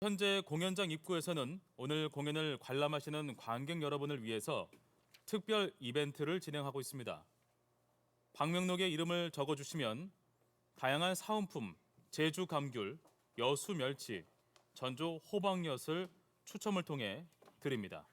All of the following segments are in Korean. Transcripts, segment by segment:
현재 공연장 입구에서는 오늘 공연을 관람하시는 관객 여러분을 위해서 특별 이벤트를 진행하고 있습니다. 방명록에 이름을 적어주시면 다양한 사은품, 제주 감귤, 여수 멸치, 전조 호박엿을 추첨을 통해 드립니다.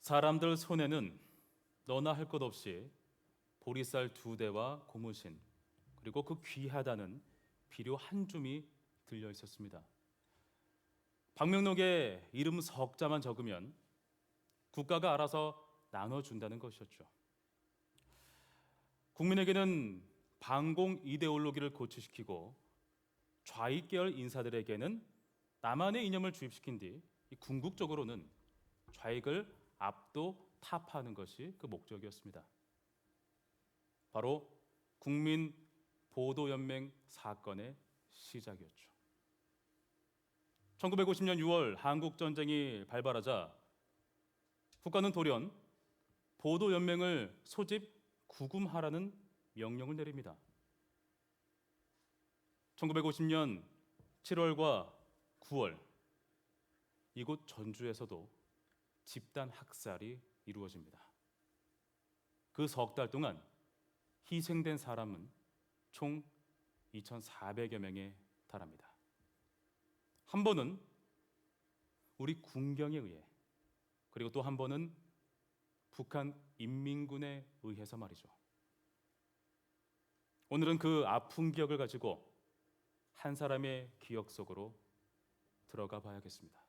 사람들 손에는 너나 할 것 없이 보리쌀 2대와 고무신, 그리고 그 귀하다는 비료 한 줌이 들려 있었습니다. 방명록에 이름 석자만 적으면 국가가 알아서 나눠준다는 것이었죠. 국민에게는 반공 이데올로기를 고취시키고 좌익 계열 인사들에게는 남한의 이념을 주입시킨 뒤 궁극적으로는 좌익을 압도 타파하는 것이 그 목적이었습니다. 바로 국민 보도연맹 사건의 시작이었죠. 1950년 6월 한국전쟁이 발발하자 국가는 돌연 보도연맹을 소집 구금하라는 명령을 내립니다. 1950년 7월과 9월 이곳 전주에서도 집단 학살이 이루어집니다. 그 석 달 동안 희생된 사람은 총 2,400여 명에 달합니다. 한 번은 우리 군경에 의해, 그리고 또 한 번은 북한 인민군에 의해서 말이죠. 오늘은 그 아픈 기억을 가지고 한 사람의 기억 속으로 들어가 봐야겠습니다.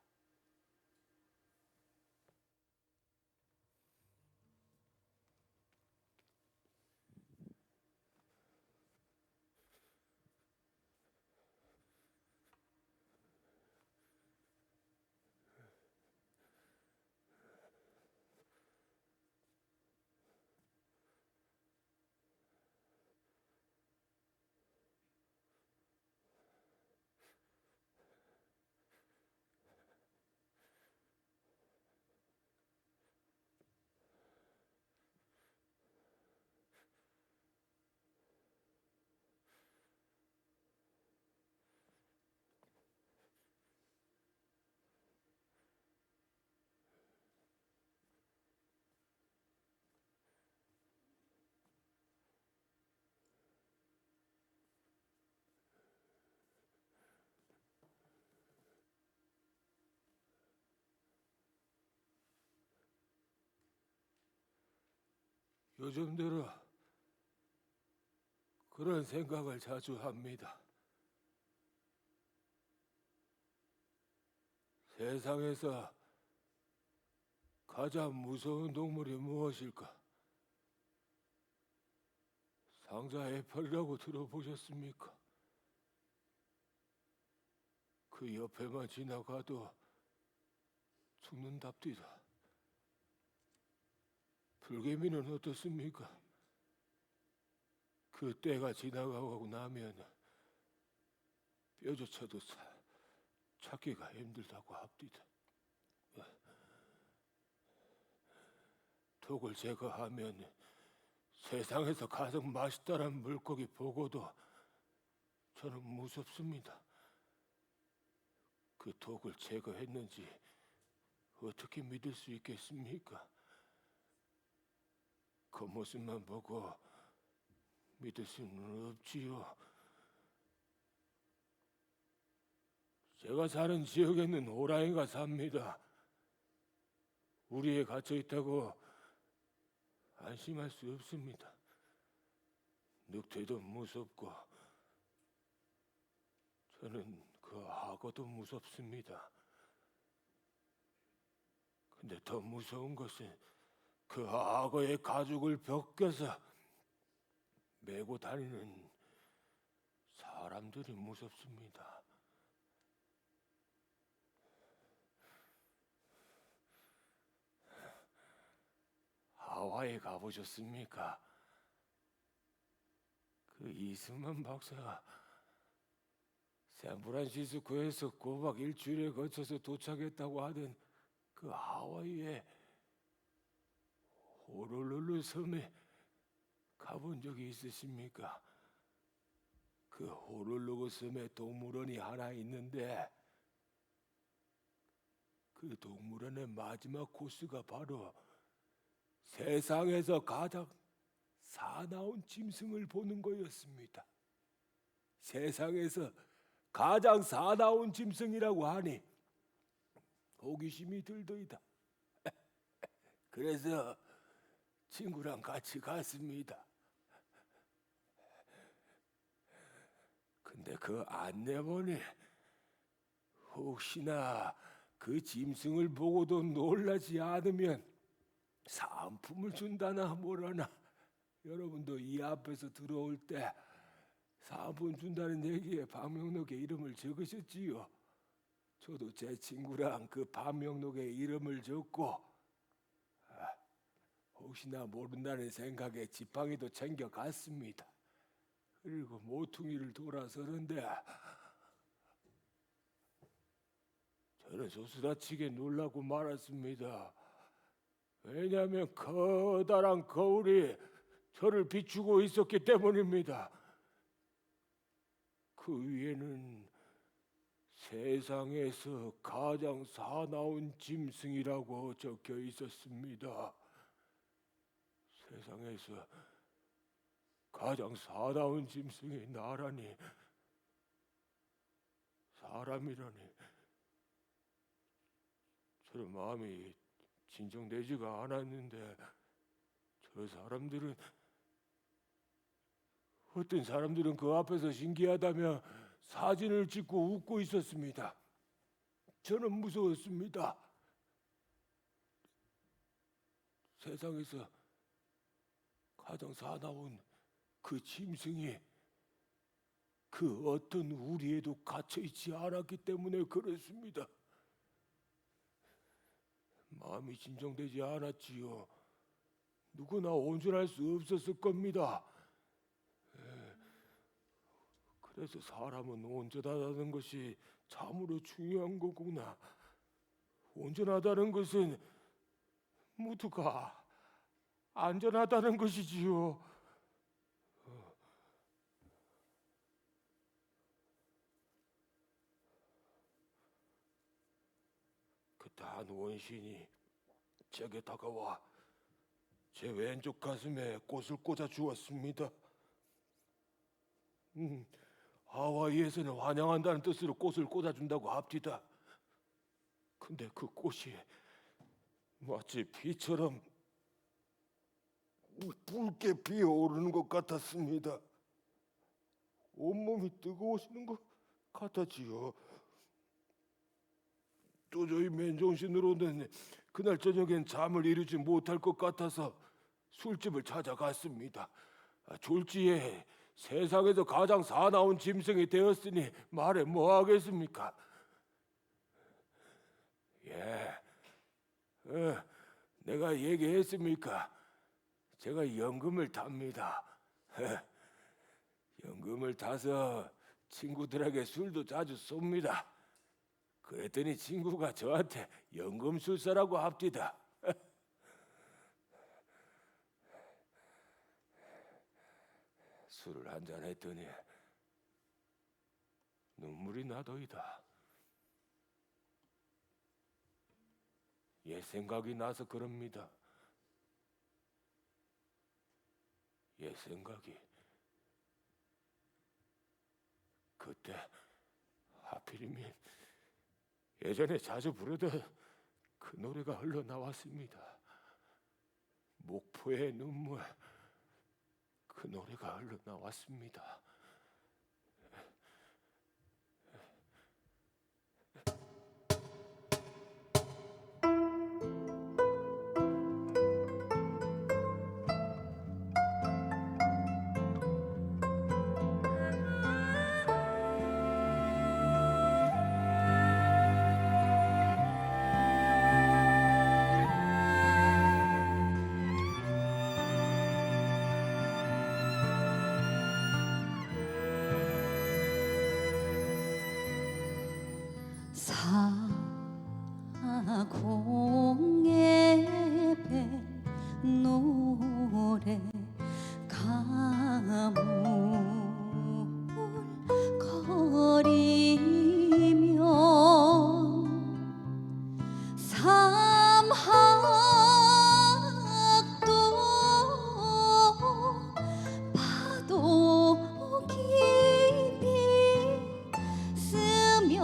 요즘 들어 그런 생각을 자주 합니다. 세상에서 가장 무서운 동물이 무엇일까? 상자해파리라고 들어보셨습니까? 그 옆에만 지나가도 죽는답디다. 불개미는 어떻습니까? 그 때가 지나가고 나면 뼈조차도 찾기가 힘들다고 합디다. 독을 제거하면 세상에서 가장 맛있다는 물고기 보고도 저는 무섭습니다. 그 독을 제거했는지 어떻게 믿을 수 있겠습니까? 그 모습만 보고 믿을 수는 없지요. 제가 사는 지역에는 호랑이가 삽니다. 우리에 갇혀 있다고 안심할 수 없습니다. 늑대도 무섭고 저는 그 악어도 무섭습니다. 근데 더 무서운 것은 그 악어의 가죽을 벗겨서 메고 다니는 사람들이 무섭습니다. 하와이 가보셨습니까? 그 이승만 박사가 샌프란시스코에서 꼬박 일주일에 거쳐서 도착했다고 하던 그 하와이의 호놀룰루 섬에 가본 적이 있으십니까? 그 호놀룰루 섬에 동물원이 하나 있는데 그 동물원의 마지막 코스가 바로 세상에서 가장 사나운 짐승을 보는 거였습니다. 세상에서 가장 사나운 짐승이라고 하니 호기심이 들더이다. 그래서 친구랑 같이 갔습니다. 근데 그 안내문에 혹시나 그 짐승을 보고도 놀라지 않으면 상품을 준다나 뭐라나, 여러분도 이 앞에서 들어올 때 상품 준다는 얘기에 방명록에 이름을 적으셨지요. 저도 제 친구랑 그 방명록에 이름을 적고 혹시나 모른다는 생각에 지팡이도 챙겨갔습니다. 그리고 모퉁이를 돌아서는데 저는 소스라치게 놀라고 말았습니다. 왜냐하면 커다란 거울이 저를 비추고 있었기 때문입니다. 그 위에는 세상에서 가장 사나운 짐승이라고 적혀 있었습니다. 세상에서 가장 사나운 짐승이 나라니, 사람이라니. 저는 마음이 진정되지가 않았는데 어떤 사람들은 그 앞에서 신기하다며 사진을 찍고 웃고 있었습니다. 저는 무서웠습니다. 세상에서 가장 사나운 그 짐승이 그 어떤 우리에도 갇혀 있지 않았기 때문에 그렇습니다. 마음이 진정되지 않았지요. 누구나 온전할 수 없었을 겁니다. 그래서 사람은 온전하다는 것이 참으로 중요한 거구나. 온전하다는 것은 모두가 안전하다는 것이지요. 그때 한 원시인이 제게 다가와 제 왼쪽 가슴에 꽃을 꽂아 주었습니다. 하와이에서는 환영한다는 뜻으로 꽃을 꽂아준다고 합디다. 근데 그 꽃이 마치 비처럼 붉게 피어오르는 것 같았습니다. 온몸이 뜨거워지는 것 같았지요. 도저히 맨정신으로는 그날 저녁엔 잠을 이루지 못할 것 같아서 술집을 찾아갔습니다. 졸지에 세상에서 가장 사나운 짐승이 되었으니 말해 뭐 하겠습니까? 내가 얘기했습니까? 제가 연금을 탑니다. 연금을 타서 친구들에게 술도 자주 쏩니다. 그랬더니 친구가 저한테 연금술사라고 합디다. 술을 한잔 했더니 눈물이 나더이다. 옛 생각이 나서 그럽니다. 옛 생각이. 그때 하필이면 예전에 자주 부르던 그 노래가 흘러나왔습니다. 목포의 눈물, 그 노래가 흘러나왔습니다. 사공의 뱃노래 가물거리면 삼학도 파도 깊이 스며드는데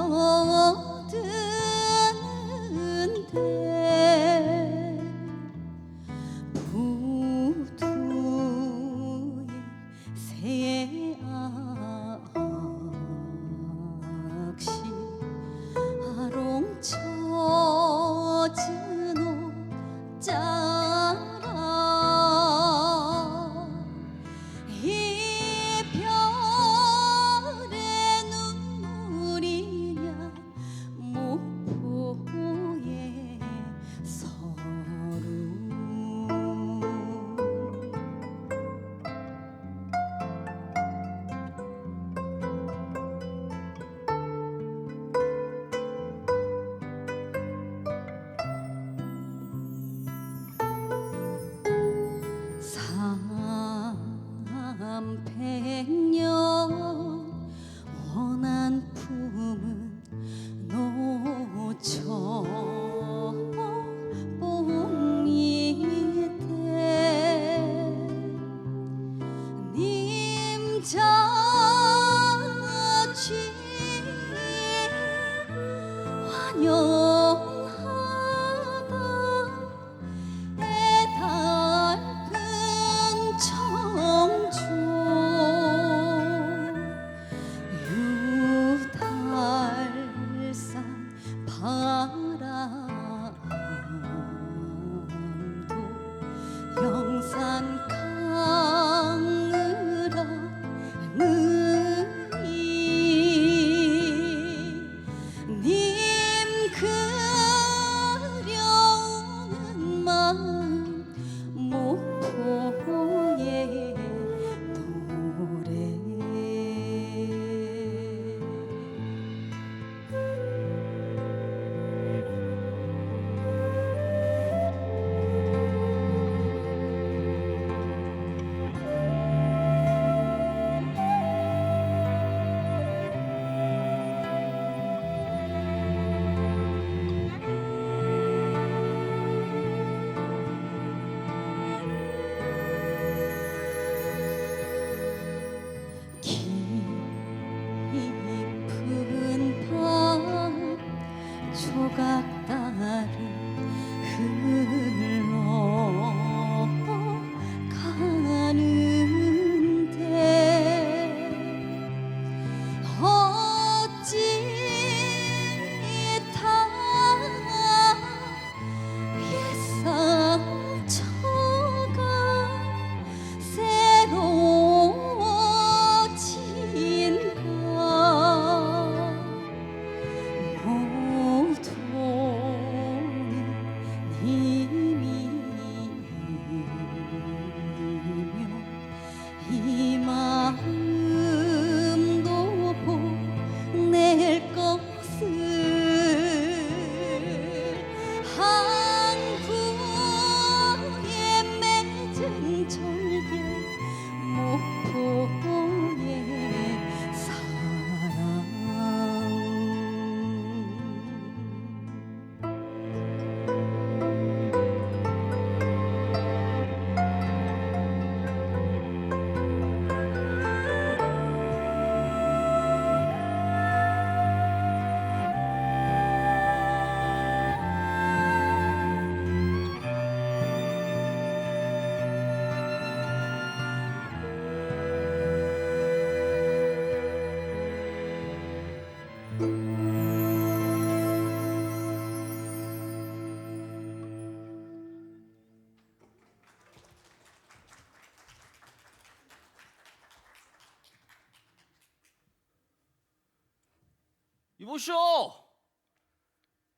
이보쇼,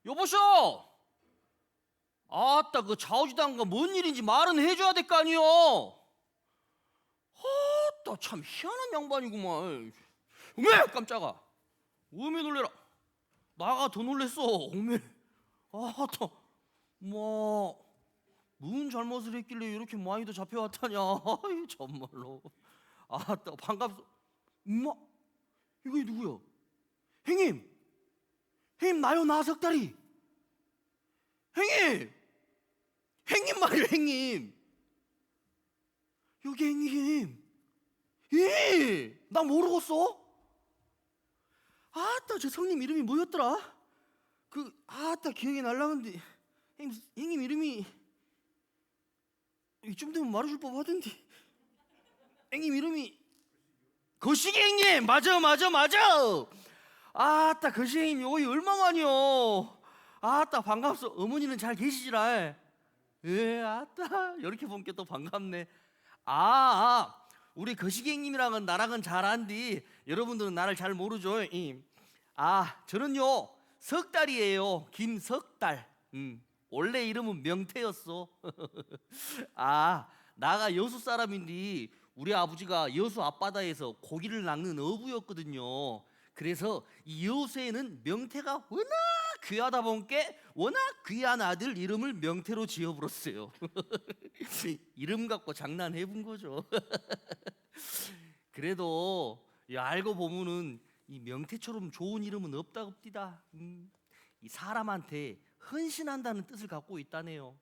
여보쇼. 아따 그 좌우지단가 뭔 일인지 말은 해줘야 될 거 아니요. 아따 참 희한한 양반이구만. 어메 깜짝아. 어메 놀래라. 나가 더 놀랬어. 어메. 아따 뭔 잘못을 했길래 이렇게 많이도 잡혀왔다냐. 아이 정말로. 아따 반갑소. 엄마 이거 누구야? 형님 나요 나 석다리. 형님 말이야 형님. 여기 형님. 예, 나 모르겠어? 아따 저 성님 이름이 뭐였더라? 아따 기억이 날라는데 형님 이름이 이쯤 되면 말해줄 법하던데. 형님 이름이 거시기 형님. 맞아. 아따 거시기 형님 여기 얼마만이요. 아따 반갑소. 어머니는 잘 계시지라. 예 아따 이렇게 보니까 또 반갑네. 우리 거시기 형님이랑은 나랑은 잘 안디. 여러분들은 나를 잘 모르죠. 저는요 석달이에요. 김석달. 원래 이름은 명태였어. 나가 여수 사람인데 우리 아버지가 여수 앞바다에서 고기를 낚는 어부였거든요. 그래서 이 여수에는 명태가 워낙 귀하다 보니까 워낙 귀한 아들 이름을 명태로 지어버렸어요. 이름 갖고 장난해본 거죠. 그래도 알고 보면은 이 명태처럼 좋은 이름은 없다. 이 사람한테 헌신한다는 뜻을 갖고 있다네요.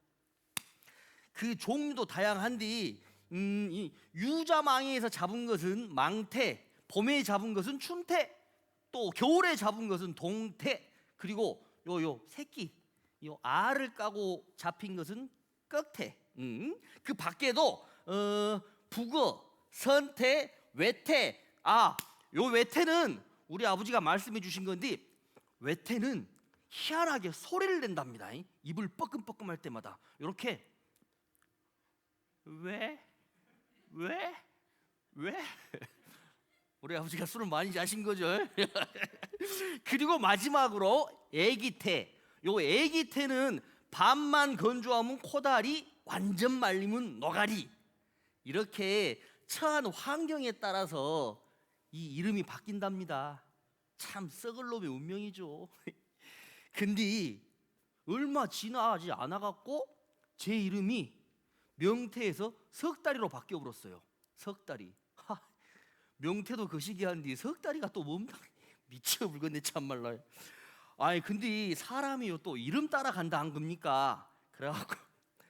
그 종류도 다양한데 이 유자망에서 잡은 것은 망태, 봄에 잡은 것은 춘태, 또 겨울에 잡은 것은 동태, 그리고 요 새끼 요 알을 까고 잡힌 것은 꺽태. 그 밖에도 북어, 선태, 외태. 요 외태는 우리 아버지가 말씀해 주신 건데 외태는 희한하게 소리를 낸답니다. 입을 뻐끔뻐끔 할 때마다 이렇게 왜? 우리 아버지가 술을 많이 자신 거죠. 그리고 마지막으로 애기태. 요 애기태는 밤만 건조하면 코다리, 완전 말리면 노가리. 이렇게 처한 환경에 따라서 이 이름이 바뀐답니다. 참 썩을 놈의 운명이죠. 근데 얼마 지나지 않아갖고 제 이름이 명태에서 석다리로 바뀌어버렸어요. 석다리. 명태도 거시기한데 석다리가 또 뭡니까? 미쳐불겠네 참말로. 근데 사람이요 또 이름 따라 간다 한 겁니까? 그래갖고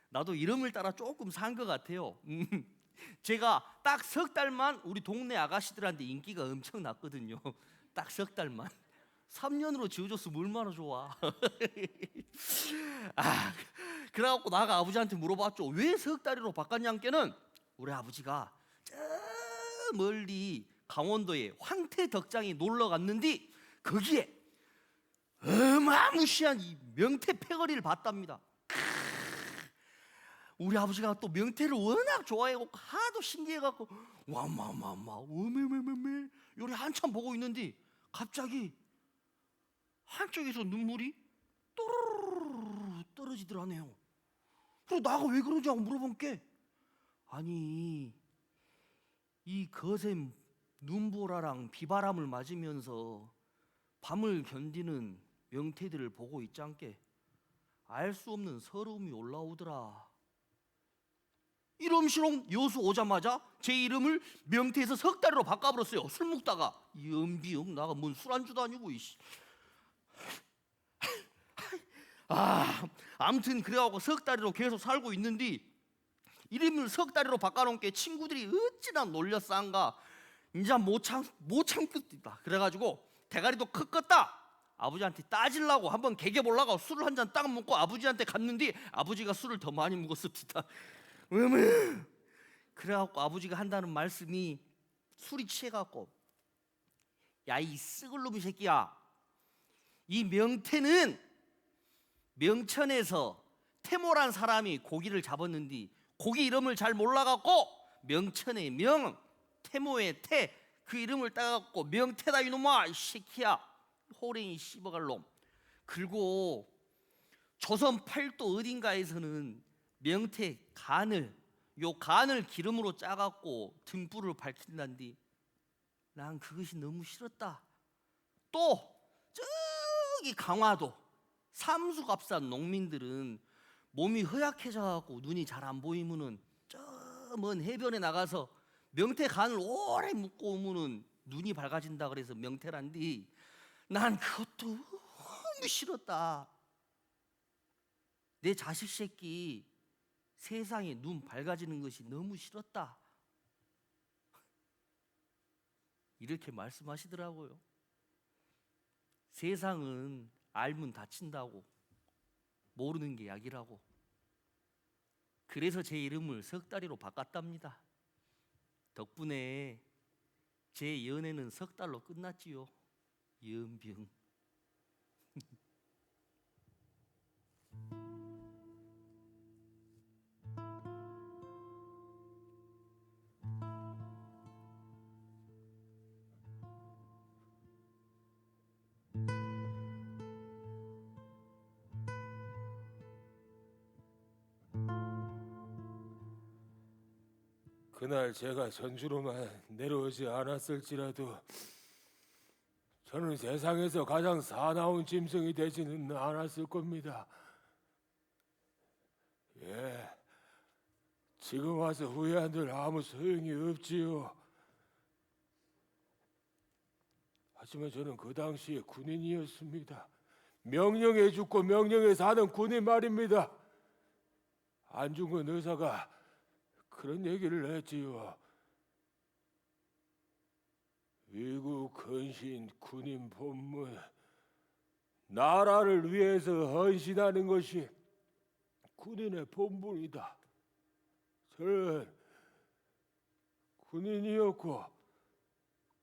나도 이름을 따라 조금 산 것 같아요. 제가 딱 석 달만 우리 동네 아가씨들한테 인기가 엄청 났거든요. 딱 석 달만. 3년으로 지어줬으면 얼마나 좋아. 그래갖고 나가 아버지한테 물어봤죠. 왜 석 달이로 바꿨냐께는 우리 아버지가 저 멀리 강원도에 황태 덕장에 놀러 갔는데 거기에 어마무시한 이 명태 패거리를 봤답니다. 우리 아버지가 또 명태를 워낙 좋아해갖고 하도 신기해갖고 어메 요리 한참 보고 있는데 갑자기 한쪽에서 눈물이 또르르 떨어지더라네요. 그래서 나가 왜 그러지 하고 물어본 게 아니 이 거센 눈보라랑 비바람을 맞으면서 밤을 견디는 명태들을 보고 있잖게 알 수 없는 서러움이 올라오더라. 이름시롱 여수 오자마자 제 이름을 명태에서 석다리로 바꿔버렸어요. 술 먹다가 연비형 나가 뭔 술안주도 아니고 이씨. 아무튼 그래갖고 석다리로 계속 살고 있는데 이름을 석다리로 바꿔놓은 게 친구들이 어찌나 놀렸싼가. 이제 못 참겠다. 그래가지고 대가리도 컸겠다. 아버지한테 따지려고 한번 개겨보려고 술을 한 잔 딱 먹고 아버지한테 갔는데 아버지가 술을 더 많이 먹었습니다. 그래갖고 아버지가 한다는 말씀이 술이 취해갖고 야 이 썩을 놈의 새끼야, 이 명태는 명천에서 태모란 사람이 고기를 잡았는데 고기 이름을 잘 몰라갖고 명천의 명, 태모의 태, 그 이름을 따갖고 명태다 이놈아 이 새끼야. 호랭이 씹어갈 놈. 그리고 조선 팔도 어딘가에서는 명태 간을 기름으로 짜갖고 등불을 밝힌단디. 난 그것이 너무 싫었다. 또 저기 강화도 삼수갑산 농민들은 몸이 허약해져갖고 눈이 잘 안 보이면은 저 먼 해변에 나가서 명태 간을 오래 묵고 오면은 눈이 밝아진다 그래서 명태란디. 난 그것도 너무 싫었다. 내 자식 새끼 세상에 눈 밝아지는 것이 너무 싫었다. 이렇게 말씀하시더라고요. 세상은 알면 다친다고, 모르는 게 약이라고. 그래서 제 이름을 석달이로 바꿨답니다. 덕분에 제 연애는 석 달로 끝났지요. 연병. 그날 제가 전주로만 내려오지 않았을지라도 저는 세상에서 가장 사나운 짐승이 되지는 않았을 겁니다. 예, 지금 와서 후회한들 아무 소용이 없지요. 하지만 저는 그 당시에 군인이었습니다. 명령에 죽고 명령에 사는 군인 말입니다. 안중근 의사가 그런 얘기를 했지요. 위국 헌신 군인 본분, 나라를 위해서 헌신하는 것이 군인의 본분이다. 저는 군인이었고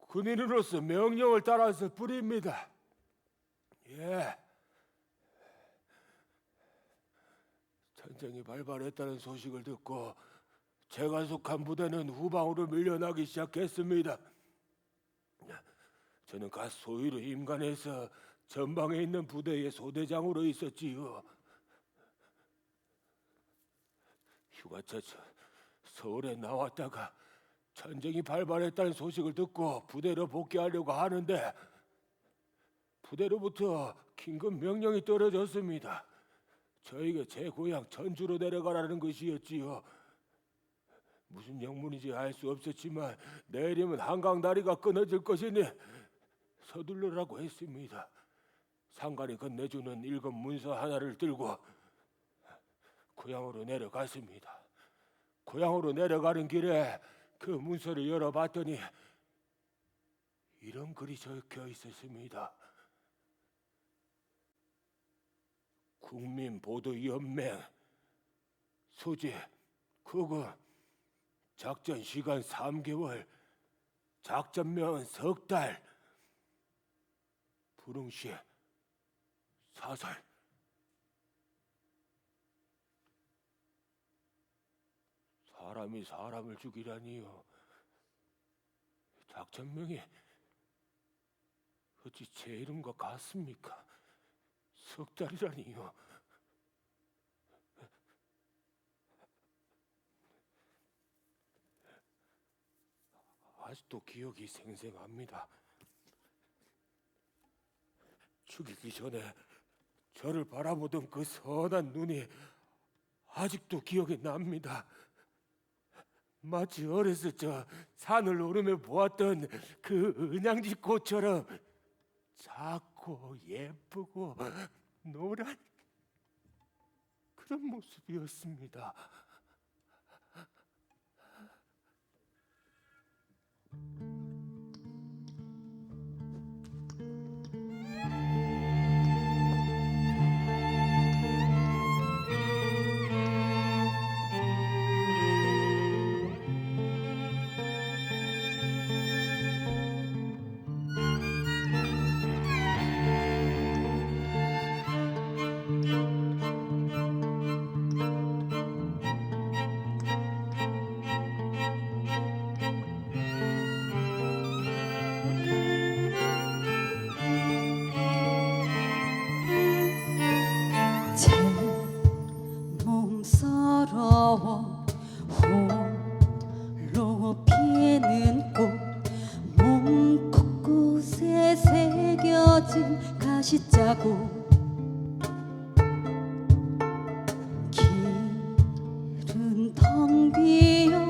군인으로서 명령을 따랐을 뿐입니다. 예. 전쟁이 발발했다는 소식을 듣고 제가 속한 부대는 후방으로 밀려나기 시작했습니다. 저는 갓 소위로 임관해서 전방에 있는 부대의 소대장으로 있었지요. 휴가차 서울에 나왔다가 전쟁이 발발했다는 소식을 듣고 부대로 복귀하려고 하는데 부대로부터 긴급 명령이 떨어졌습니다. 저에게 제 고향 전주로 내려가라는 것이었지요. 무슨 영문인지 알 수 없었지만 내일이면 한강 다리가 끊어질 것이니 서둘러라고 했습니다. 상관이 건네주는 일급 문서 하나를 들고 고향으로 내려갔습니다. 고향으로 내려가는 길에 그 문서를 열어봤더니 이런 글이 적혀 있었습니다. 국민보도연맹 소재 그거 작전 시간 3개월, 작전명은 석 달, 불응시 사살. 사람이 사람을 죽이라니요. 작전명이 어찌 제 이름과 같습니까? 석 달이라니요. 아직도 기억이 생생합니다. 죽이기 전에 저를 바라보던 그 선한 눈이 아직도 기억이 납니다. 마치 어렸을 적 산을 오르며 보았던 그 은양지 꽃처럼 작고 예쁘고 노란 그런 모습이었습니다. 찢어진 가시자국 길은 텅 비어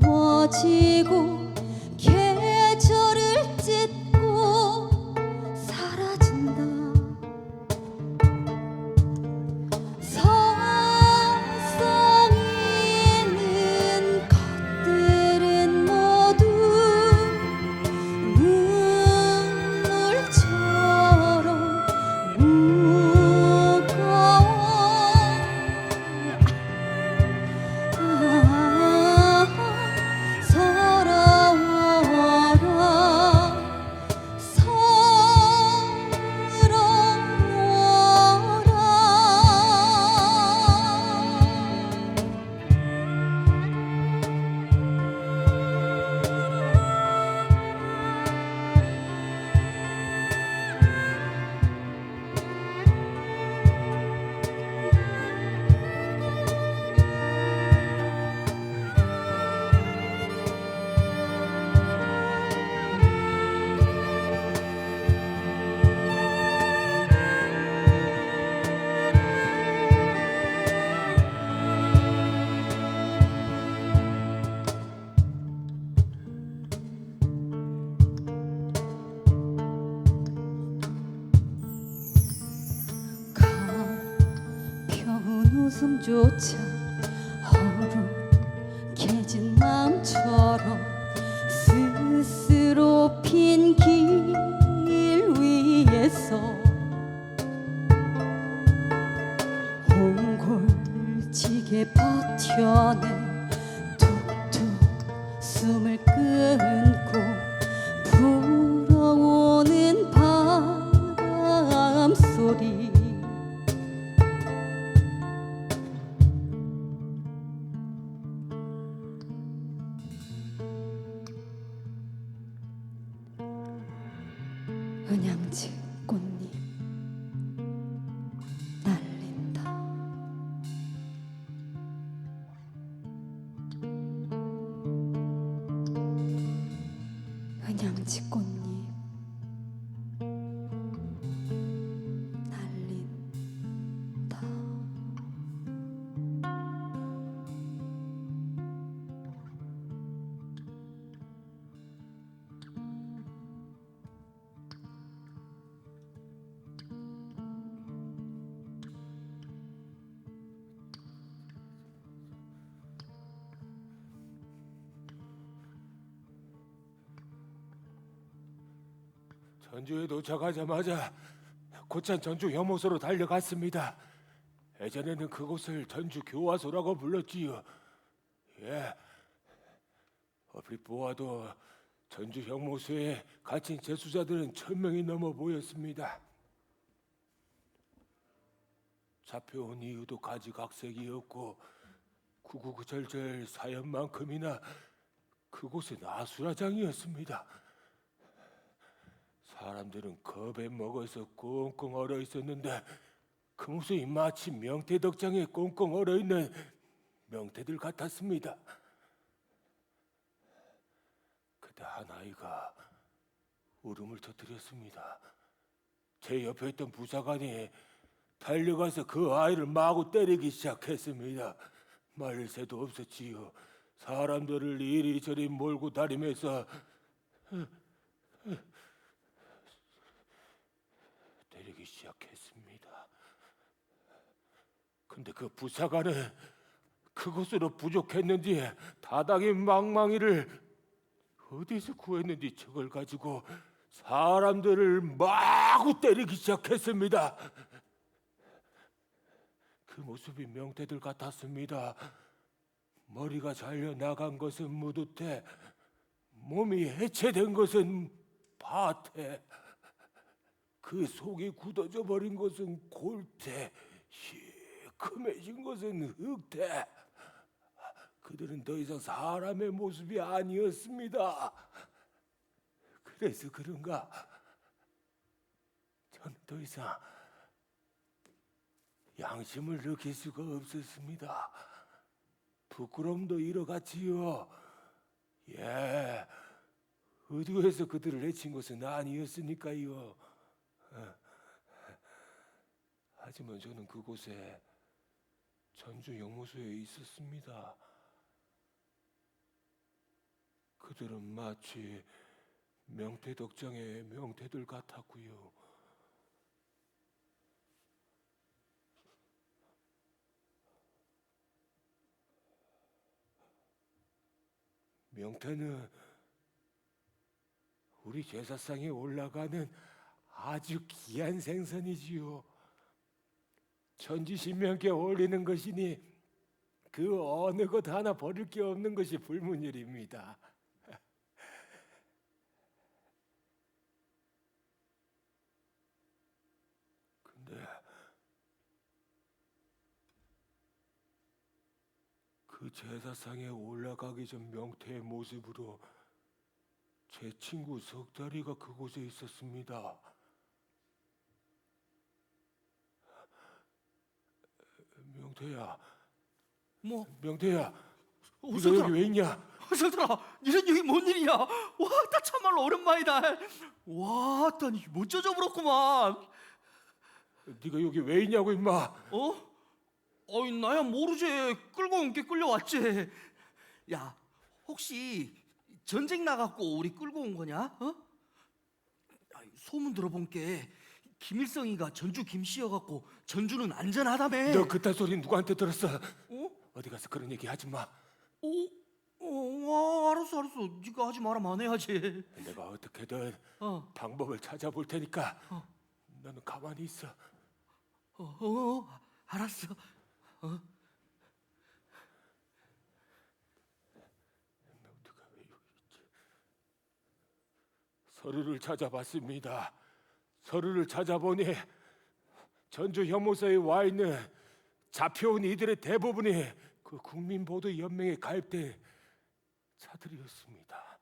어두워지고 계절을 찢고 사라진다. 서성이는 것들은 모두 눈물처럼 무거워. 서러워라 가벼운 웃음조차 허룩해진 마음처럼 스스로 핀 길 위에서 옹골지게 버텨내 툭툭 숨을 끊고 불어오는 바람 소리. 은양지 꽃잎 날린다. 은양지 꽃잎 날린다. 전주에 도착하자마자 곧장 전주 혐오소로 달려갔습니다. 예전에는 그곳을 전주 교화소라고 불렀지요. 예, 얼핏 보아도 전주 혐오소에 갇힌 재수자들은 1000명이 넘어 보였습니다. 잡혀온 이유도 가지각색이었고 구구절절 사연만큼이나 그곳은 아수라장이었습니다. 사람들은 겁에 먹어서 꽁꽁 얼어 있었는데 그 모습이 마치 명태덕장에 꽁꽁 얼어 있는 명태들 같았습니다. 그때 한 아이가 울음을 터뜨렸습니다. 제 옆에 있던 부사관이 달려가서 그 아이를 마구 때리기 시작했습니다. 말릴 새도 없었지요. 사람들을 이리저리 몰고 다니면서 때리기 시작했습니다. 근데 그 부사관은 그것으로 부족했는지 다닥이 망망이를 어디서 구했는지 저걸 가지고 사람들을 마구 때리기 시작했습니다. 그 모습이 명태들 같았습니다. 머리가 잘려 나간 것은 무두태, 몸이 해체된 것은 파태, 그 속이 굳어져 버린 것은 골태, 시커매진 것은 흑태. 그들은 더 이상 사람의 모습이 아니었습니다. 그래서 그런가 저는 더 이상 양심을 느낄 수가 없었습니다. 부끄러움도 잃어갔지요. 예, 의도해서 그들을 해친 것은 아니었으니까요. 하지만 저는 그곳에 전주 영무소에 있었습니다. 그들은 마치 명태덕장의 명태들 같았고요. 명태는 우리 제사상에 올라가는 아주 귀한 생선이지요. 천지신명께 올리는 것이니 그 어느 것 하나 버릴 게 없는 것이 불문율입니다. 근데 그 제사상에 올라가기 전 명태의 모습으로 제 친구 석다리가 그곳에 있었습니다. 명태야, 뭐? 명태야, 네가 석달아, 여기 왜 있냐? 석달아, 이런 여기 뭔 일이야? 와, 나 참말로 오랜만이다. 와, 난 못 젖어버렸구만. 네가 여기 왜 있냐고 임마. 어? 어이, 나야 모르지. 끌고 온 게 끌려왔지. 야, 혹시 전쟁 나갖고 우리 끌고 온 거냐? 어? 아이, 소문 들어본 게 김일성이가 전주 김씨여갖고 전주는 안전하다며. 너 그딴 소리 누구한테 들었어? 어? 어디 가서 그런 얘기 하지 마. 알았어. 네가 하지 말아만 해야지. 내가 어떻게든 어. 방법을 찾아볼 테니까 너는 가만히 있어. 알았어. 명태가 왜 여기 있지? 서류를 찾아봤습니다. 서류를 찾아보니 전주 혐오소에 와 있는 잡혀온 이들의 대부분이 그 국민보도연맹에 가입된 자들이었습니다.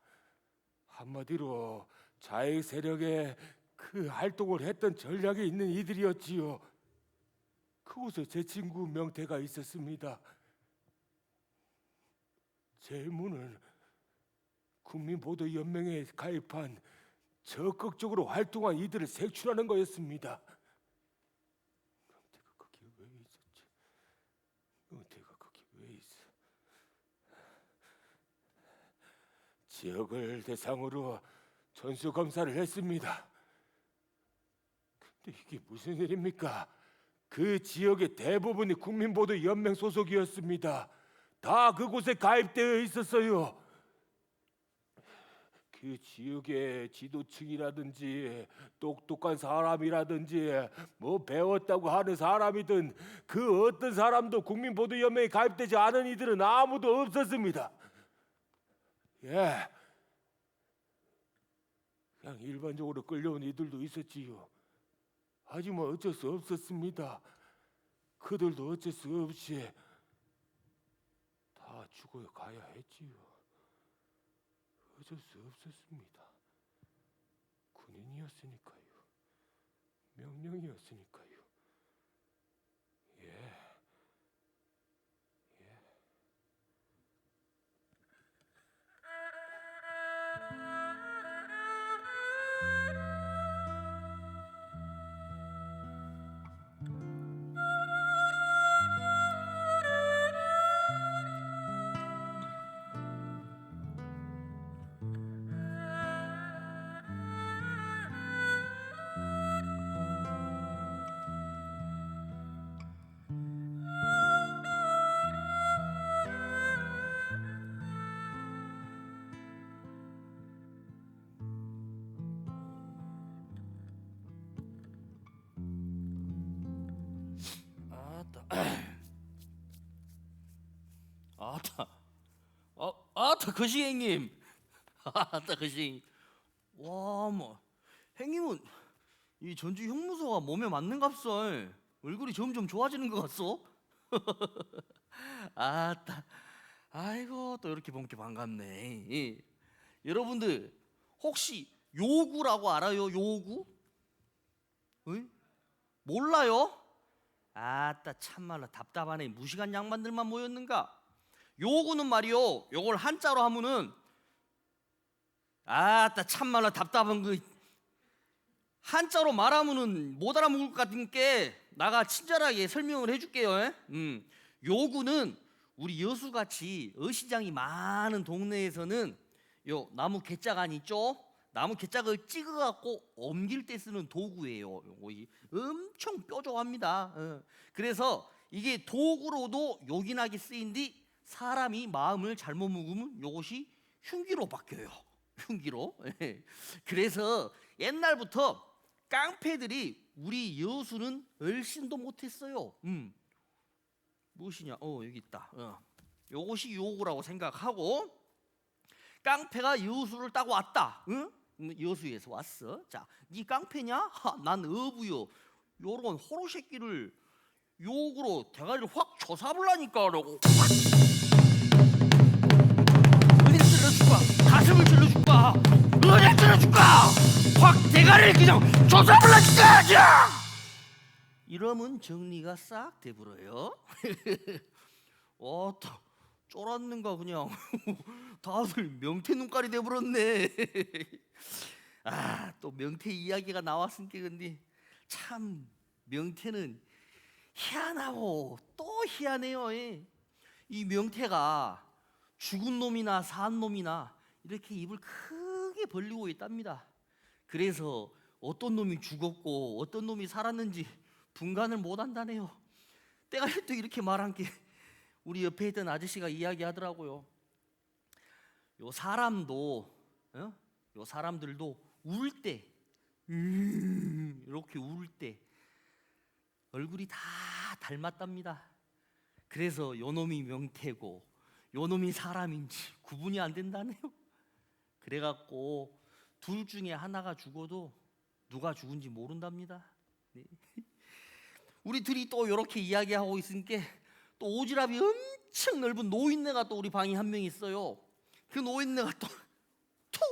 한마디로 자해 세력의 그 활동을 했던 전략에 있는 이들이었지요. 그곳에 제 친구 명태가 있었습니다. 제 임무는 국민보도연맹에 가입한 적극적으로 활동한 이들을 색출하는 거였습니다. 명태가 거기 왜 있었지? 명태가 거기 왜 있어? 지역을 대상으로 전수 검사를 했습니다. 근데 이게 무슨 일입니까? 그 지역의 대부분이 국민보도연맹 소속이었습니다. 다 그곳에 가입되어 있었어요. 그 지역의 지도층이라든지 똑똑한 사람이라든지 뭐 배웠다고 하는 사람이든 그 어떤 사람도 국민보도연맹에 가입되지 않은 이들은 아무도 없었습니다. 예, 그냥 일반적으로 끌려온 이들도 있었지요. 하지만 어쩔 수 없었습니다. 그들도 어쩔 수 없이 다 죽어 가야 했지요. 어쩔 수 없었습니다. 군인이었으니까요. 명령이었으니까요. 예. 아따 거시 형님. 아따 거시. 와, 뭐 형님은 이 전주 형무소가 몸에 맞는갑설. 얼굴이 점점 좋아지는 것 같소. 아따, 아이고 또 이렇게 본게 반갑네. 예. 여러분들 혹시 요구라고 알아요? 요구? 응? 몰라요? 아따 참말로 답답하네. 무식한 양반들만 모였는가? 요구는 말이요, 요걸 한자로 하면은 아따 참말로 답답한 그 한자로 말하면은 못 알아먹을 것 같으니까 나가 친절하게 설명을 해줄게요. 요구는 우리 여수같이 어시장이 많은 동네에서는 요 나무 개짜간 있죠? 나무 개짝을 찍어갖고 옮길 때 쓰는 도구예요. 요거 엄청 뾰족합니다. 그래서 이게 도구로도 요긴하게 쓰인뒤 사람이 마음을 잘못 먹으면 요것이 흉기로 바뀌어요. 흉기로. 그래서 옛날부터 깡패들이 우리 여수는 얼씬도 못했어요. 무엇이냐? 여기 있다. 요것이 요구라고 생각하고 깡패가 여수를 따고 왔다. 여수에서 왔어. 자, 네 깡패냐? 난 어부요. 요런 호로 새끼를 요구로 대가리를 확 조사불라니까 라고 어디를 찔러줄까? 가슴을 찔러줄까? 어디를 찔러줄까? 확 대가리를 그냥 조사불라니까! 이러면 정리가 싹 돼버려요. 또 쫄았는가 그냥 다들 명태 눈깔이 돼버렸네. 또 명태 이야기가 나왔으니까 근데 참 명태는 희한하고 또 희한해요. 이 명태가 죽은 놈이나 산 놈이나 이렇게 입을 크게 벌리고 있답니다. 그래서 어떤 놈이 죽었고 어떤 놈이 살았는지 분간을 못한다네요. 때가 또 이렇게 말한 게 우리 옆에 있던 아저씨가 이야기하더라고요. 요 사람들도 울 때 이렇게 울 때 얼굴이 다 닮았답니다. 그래서 요 놈이 명태고 요 놈이 사람인지 구분이 안 된다네요. 그래갖고 둘 중에 하나가 죽어도 누가 죽은지 모른답니다. 네. 우리 둘이 또 이렇게 이야기하고 있으니까 또 오지랖이 엄청 넓은 노인네가 또 우리 방에 한 명 있어요. 그 노인네가 또 툭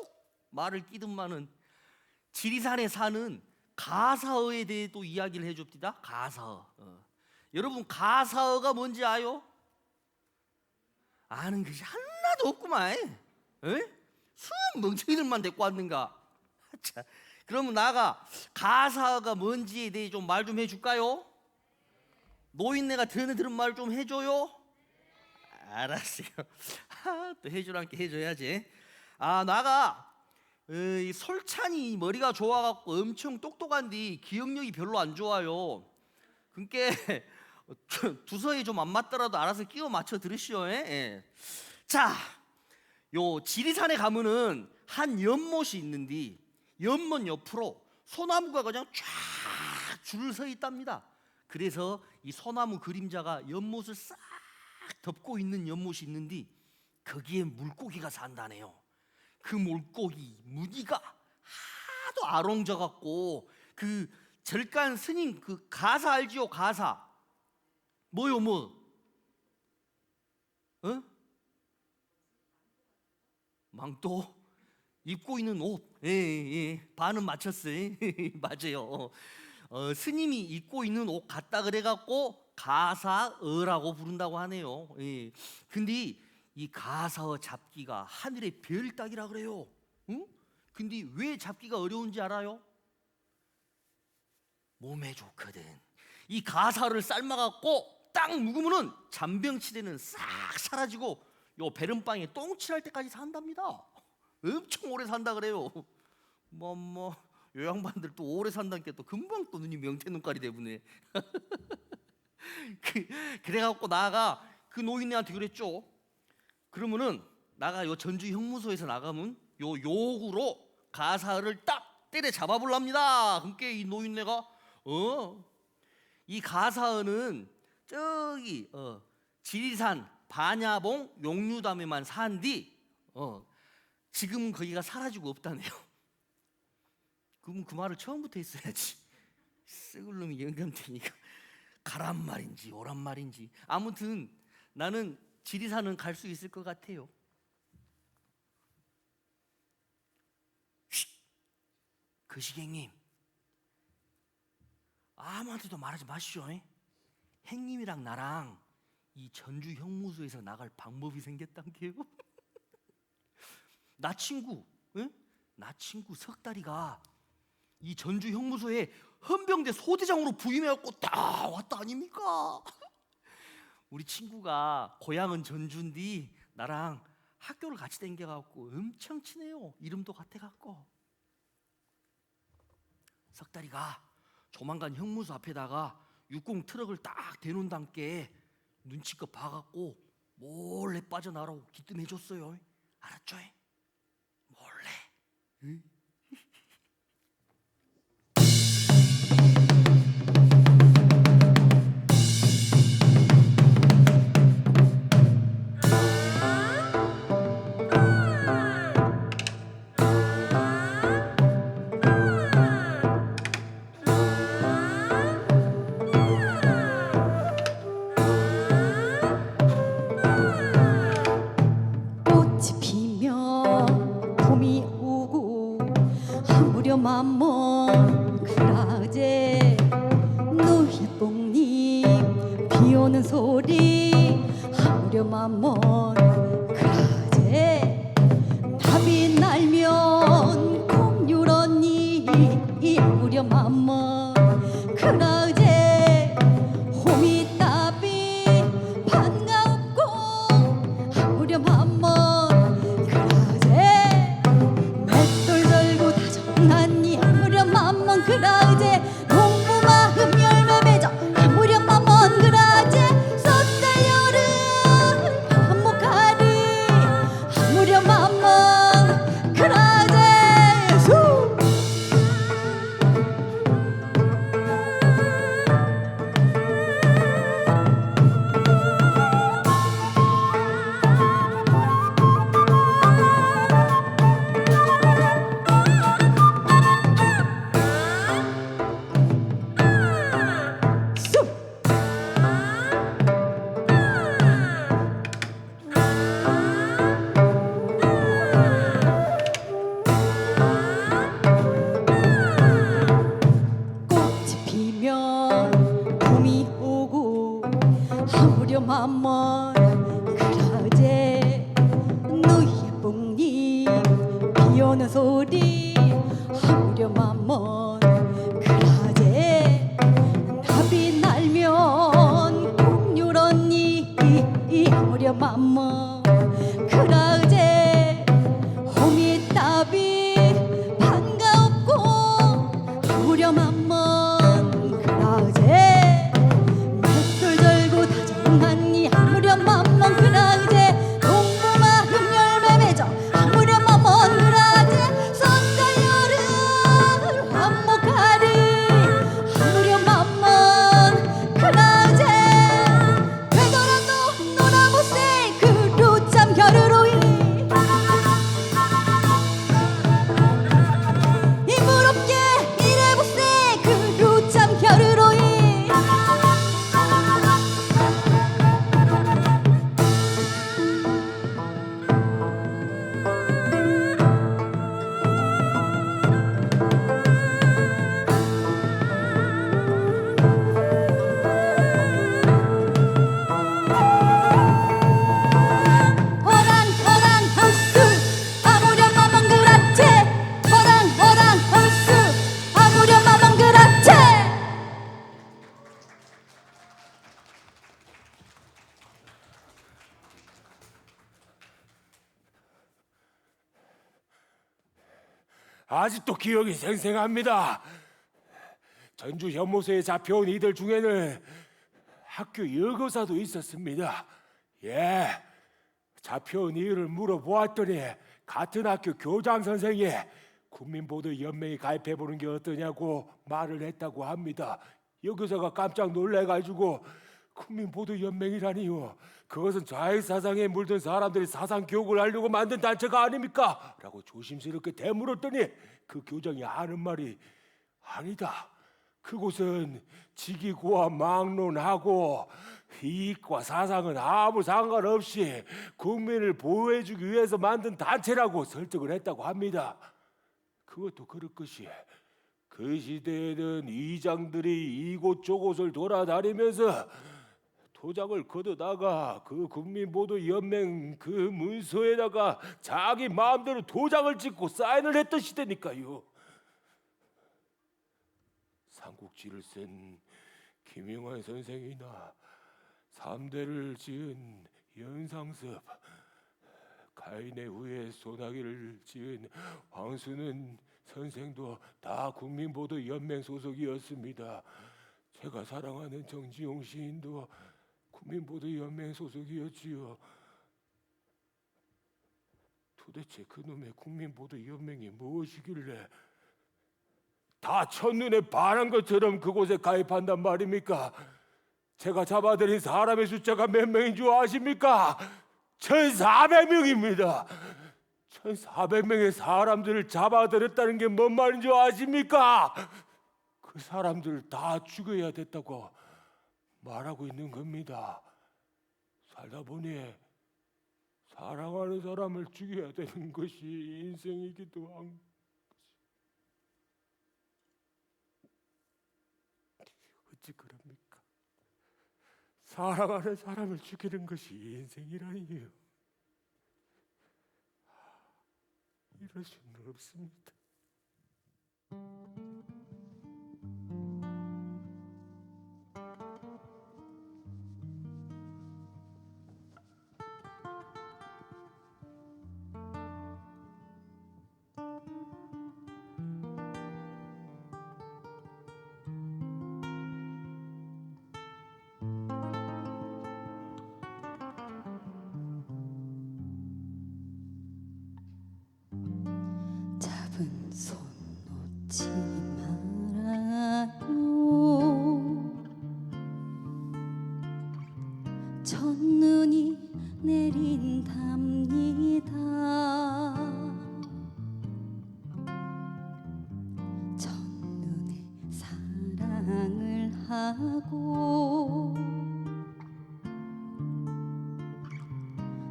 말을 끼든마는 지리산에 사는 가사어에 대해 또 이야기를 해줍니다. 가사어. 여러분 가사어가 뭔지 아요? 아는 것이 하나도 없구만. 수많은 멍청이들만 데리고 왔는가. 자, 그러면 나가 가사어가 뭔지에 대해 좀 말 좀 해줄까요? 노인네가 들은 말 좀 해줘요. 알았어요. 또 해주란게 해줘야지. 나가 이 솔찬이 머리가 좋아갖고 엄청 똑똑한데 기억력이 별로 안 좋아요. 그러니까 두서에 좀 안 맞더라도 알아서 끼워 맞춰 들으시오. 자, 요 지리산에 가면은 한 연못이 있는데 연못 옆으로 소나무가 그냥 쫙 줄을 서 있답니다. 그래서 이 소나무 그림자가 연못을 싹 덮고 있는 연못이 있는데 거기에 물고기가 산다네요. 그 물고기 무늬가 하도 아롱져 갖고 그 절간 스님 그 가사 알지요? 가사 뭐요 뭐? 망토 입고 있는 옷. 예. 반은 맞췄어요. 맞아요. 스님이 입고 있는 옷 같다 그래갖고 가사어라고 부른다고 하네요. 근데 이 가사어 잡기가 하늘의 별 따기라 그래요. 근데 왜 잡기가 어려운지 알아요? 몸에 좋거든. 이 가사를 삶아갖고 딱 묵으면은 잔병치레는 싹 사라지고 요 베른방에 똥칠할 때까지 산답니다. 엄청 오래 산다 그래요. 요 양반들 또 오래 산다니까 또 금방 또 눈이 명태 눈깔이 되부네. 그래갖고 나가 그 노인네한테 그랬죠. 그러면은 나가 요 전주 형무소에서 나가면 요 요구로 가사를 딱 때려 잡아볼랍니다. 그러니까 이 노인네가 이 가사어는 저기 지리산 반야봉 용류담에만 산뒤 지금은 거기가 사라지고 없다네요. 그럼 그 말을 처음부터 했어야지. 썩을 놈이 영감탱이가 가란 말인지 오란 말인지 아무튼 나는 지리산은 갈 수 있을 것 같아요. 거시객님 아무한테도 말하지 마시오. 행님이랑 나랑 이 전주 형무소에서 나갈 방법이 생겼단 게요. 나 친구 나 친구 석다리가 이 전주 형무소에 헌병대 소대장으로 부임해갖고 딱 왔다 아닙니까? 우리 친구가 고향은 전주인데 나랑 학교를 같이 다녀갖고 엄청 친해요. 이름도 같아갖고. 석다리가 조만간 형무소 앞에다가 육공 트럭을 딱 대놓은단께 눈치껏 봐갖고 몰래 빠져나오라고 기뜸해줬어요. 알았죠? 몰래. 응? 꽃이 피면 봄이 오고 무렵만 먼 그라제 너의 뽕잎 비오는 소리 무렵만 먼 그라제 답이 날면 공유런니 무렵만 먼 그라제 호미답이 반갑고 무렵만 먼 그라제 맷돌 들고 다정하니 무렵만 먼 그라제 농부 마음 열매 맺어 무렵만 먼 그라제 쏜달 여름 한목하리 무렵만 먼 그라제 수 수. 꽃이 피면 봄이 오고 무렵만 먼 그라제 너의 뽕잎 비오는 소리 무렵만 먼 그라제 답이 날면 공유런니 무렵만 먼 그라제 호미답이 반갑고 무렵만 먼 그라제 맷돌 들고 다정하니 무렵만 먼 그라제 농부 마음 열매 맺어 무렵만 먼 그라제 쏜달 여름 한목하리 무렵만 먼 그라제 되돌아도 놀아보세 그루참 겨루로이 이무롭게 일해보세 그루참 겨루로이 호랑 헐수 아무렴만 먼 그라체 호랑 헐수 아무렴만 먼 그라체 아직도 기억이 생생합니다. 전주 현무소에 잡혀온 이들 중에는 학교 여고사도 있었습니다. 예, 잡혀온 이유를 물어보았더니 같은 학교 교장 선생이 국민보도연맹에 가입해보는 게 어떠냐고 말을 했다고 합니다. 여교사가 깜짝 놀래가지고 국민보도연맹이라니요. 그것은 좌익사상에 물든 사람들이 사상교육을 하려고 만든 단체가 아닙니까? 라고 조심스럽게 되물었더니 그 교장이 하는 말이 아니다. 그곳은 직위고와 막론하고 이익과 사상은 아무 상관없이 국민을 보호해주기 위해서 만든 단체라고 설득을 했다고 합니다. 그것도 그럴 것이 그 시대에는 이장들이 이곳저곳을 돌아다니면서 도장을 걷어다가 그 국민보도연맹 그 문서에다가 자기 마음대로 도장을 찍고 사인을 했던 시대니까요. 삼국지를 쓴 김용환 선생이나 3대를 지은 연상섭, 가인의 후에 소나기를 지은 황순은 선생도 다 국민보도연맹 소속이었습니다. 제가 사랑하는 정지용 시인도 국민보도연맹 소속이었지요. 도대체 그놈의 국민보도연맹이 무엇이길래 다 첫눈에 반한 것처럼 그곳에 가입한단 말입니까? 제가 잡아들인 사람의 숫자가 몇 명인 줄 아십니까? 1400명입니다. 1400명의 사람들을 잡아들였다는 게 뭔 말인 줄 아십니까? 그 사람들 다 죽여야 됐다고 말하고 있는 겁니다. 살다 보니 사랑하는 사람을 죽여야 되는 것이 인생이기도 한 것이 어찌 그럽니까? 사랑하는 사람을 죽이는 것이 인생이라니요. 이럴 수는 없습니다. 잡은 손 놓지 말아요. 첫눈이 내린답니다. 첫눈에 사랑을 하고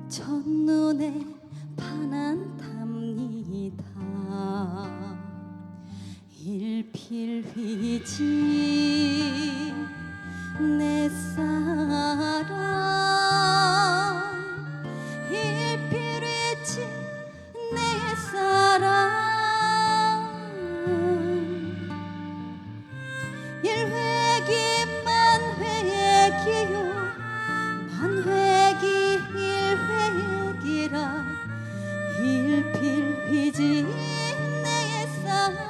첫눈에 반한답니다. 일필휘지 내 사랑, 일필휘지 내 사랑. 일회기 만회기요, 만회기 일회기라. 일필휘지 내 사랑.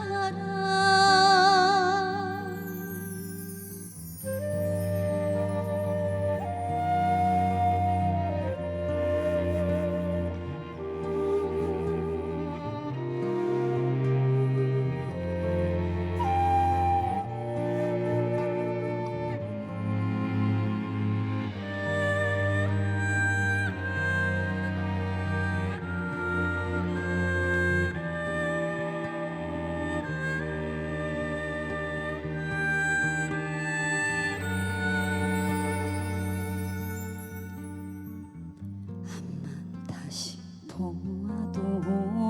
다시 보아도